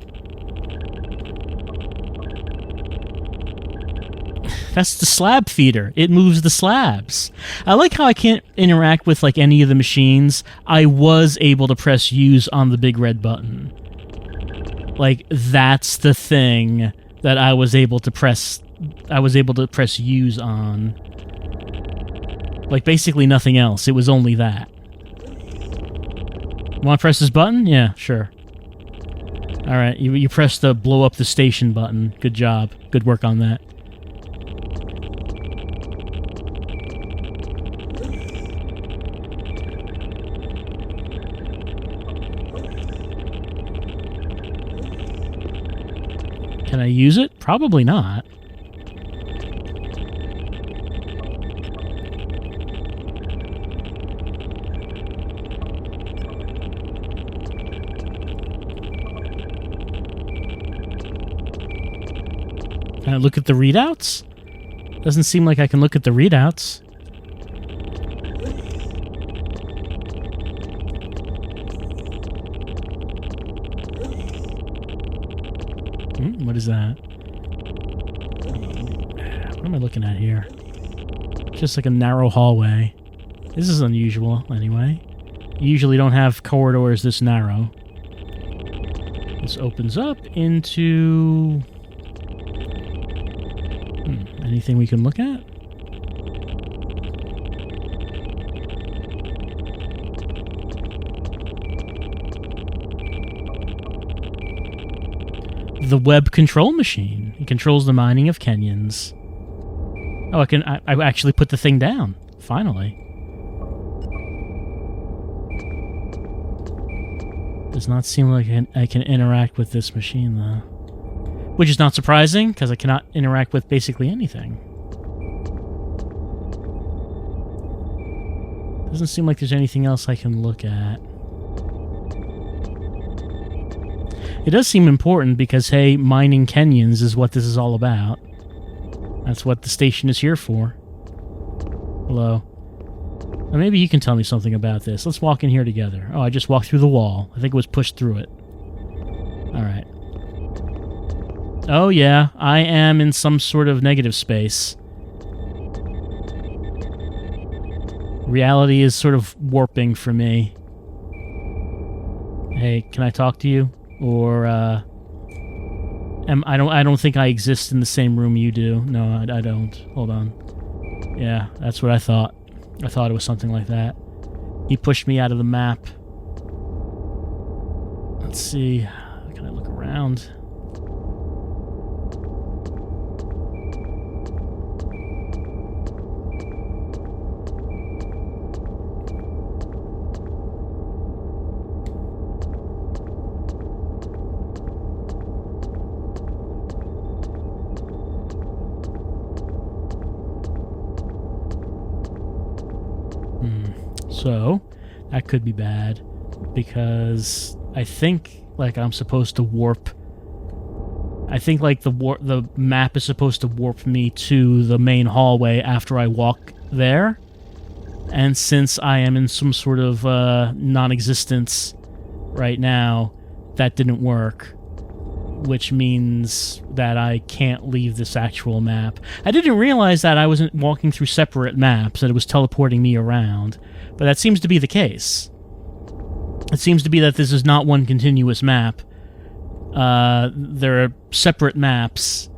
That's the slab feeder. It moves the slabs. I like how I can't interact with like any of the machines. I was able to press use on the big red button. Like that's the thing that I was able to press use on. Like basically nothing else. It was only that. Want to press this button? Yeah, sure. All right, you pressed the blow up the station button. Good job. Good work on that. Can I use it? Probably not. Can I look at the readouts? Doesn't seem like I can look at the readouts. What is that? What am I looking at here? Just like a narrow hallway. This is unusual, anyway. You usually don't have corridors this narrow. This opens up into... anything we can look at? The web control machine. It controls the mining of Kenyans. Oh, I actually put the thing down. Finally. Does not seem like I can interact with this machine, though. Which is not surprising, because I cannot interact with basically anything. Doesn't seem like there's anything else I can look at. It does seem important because, hey, mining Kenyans is what this is all about. That's what the station is here for. Hello. Or maybe you can tell me something about this. Let's walk in here together. Oh, I just walked through the wall. I think it was pushed through it. Alright. Oh yeah, I am in some sort of negative space. Reality is sort of warping for me. Hey, can I talk to you? Or, I don't think I exist in the same room you do. No, I don't. Hold on. Yeah, that's what I thought. I thought it was something like that. He pushed me out of the map. Let's see. Can I look around? So, that could be bad, because I think, like, I'm supposed to warp... I think, like, the map is supposed to warp me to the main hallway after I walk there, and since I am in some sort of non-existence right now, that didn't work, which means that I can't leave this actual map. I didn't realize that I wasn't walking through separate maps, that it was teleporting me around. But that seems to be the case. It seems to be that this is not one continuous map. There are separate maps,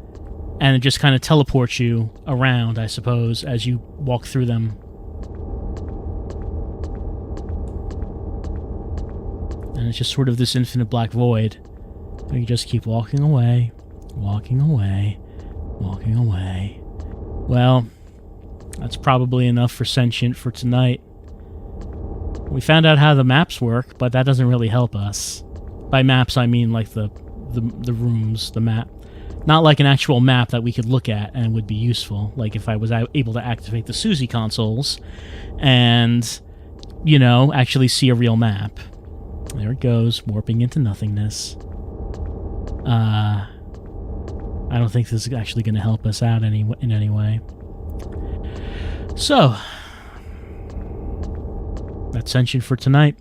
and it just kind of teleports you around, I suppose, as you walk through them. And it's just sort of this infinite black void. You just keep walking away, walking away, walking away. Well, that's probably enough for Sentient for tonight. We found out how the maps work, but that doesn't really help us. By maps, I mean like the rooms, the map. Not like an actual map that we could look at and would be useful. Like if I was able to activate the Suzy consoles and, you know, actually see a real map. There it goes, warping into nothingness. I don't think this is actually going to help us out in any way. So... that's Sentient for tonight.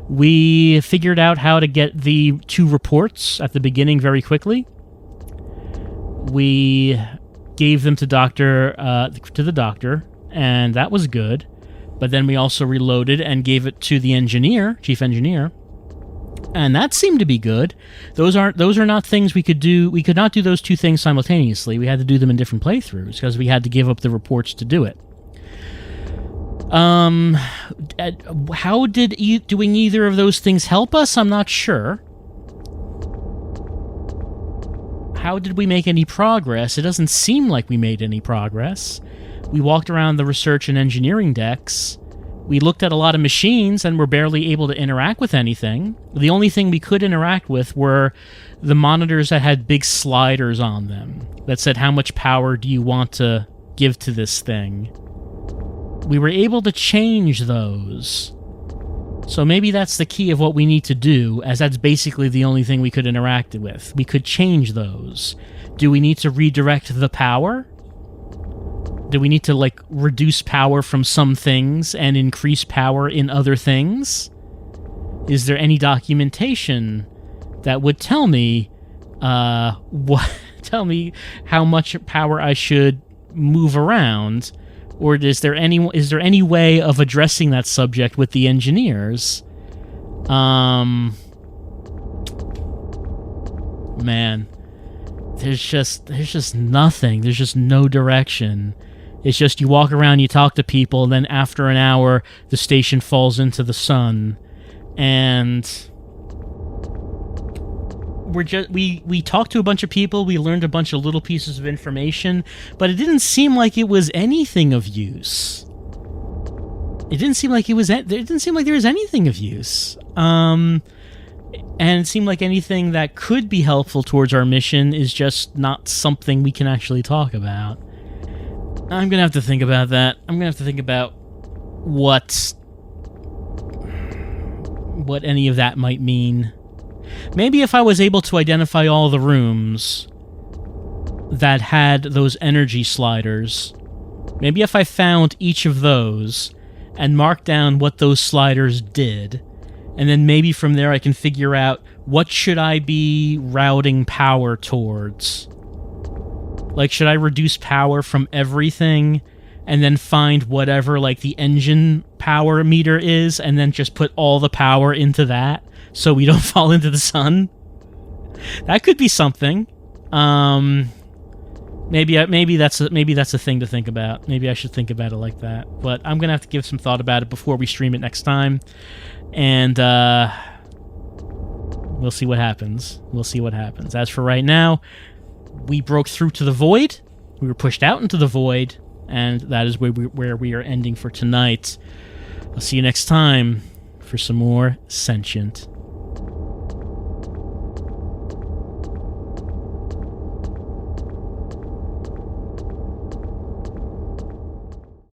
We figured out how to get the 2 reports at the beginning very quickly. We gave them to the doctor, and that was good. But then we also reloaded and gave it to the engineer, chief engineer, and that seemed to be good. Those are not things we could do. We could not do those 2 things simultaneously. We had to do them in different playthroughs because we had to give up the reports to do it. How did doing either of those things help us? I'm not sure. How did we make any progress? It doesn't seem like we made any progress. We walked around the research and engineering decks. We looked at a lot of machines and were barely able to interact with anything. The only thing we could interact with were the monitors that had big sliders on them that said, how much power do you want to give to this thing? We were able to change those. So maybe that's the key of what we need to do, as that's basically the only thing we could interact with. We could change those. Do we need to redirect the power? Do we need to, like, reduce power from some things and increase power in other things? Is there any documentation that would tell me, tell me how much power I should move around? Or is there any way of addressing that subject with the engineers? Man, there's just nothing. There's just no direction. It's just you walk around, you talk to people, and then after an hour, the station falls into the sun, and we talked to a bunch of people, we learned a bunch of little pieces of information, but it didn't seem like it was anything of use. It didn't seem like there was anything of use. And it seemed like anything that could be helpful towards our mission is just not something we can actually talk about. I'm gonna have to think about that. I'm gonna have to think about what any of that might mean. Maybe if I was able to identify all the rooms that had those energy sliders, maybe if I found each of those and marked down what those sliders did, and then maybe from there I can figure out what should I be routing power towards. Like, should I reduce power from everything and then find whatever, like, the engine power meter is and then just put all the power into that so we don't fall into the sun? That could be something. Maybe that's a thing to think about. Maybe I should think about it like that. But I'm going to have to give some thought about it before we stream it next time. And we'll see what happens. We'll see what happens. As for right now, we broke through to the void. We were pushed out into the void, and that is where we are ending for tonight. I'll see you next time for some more Sentient.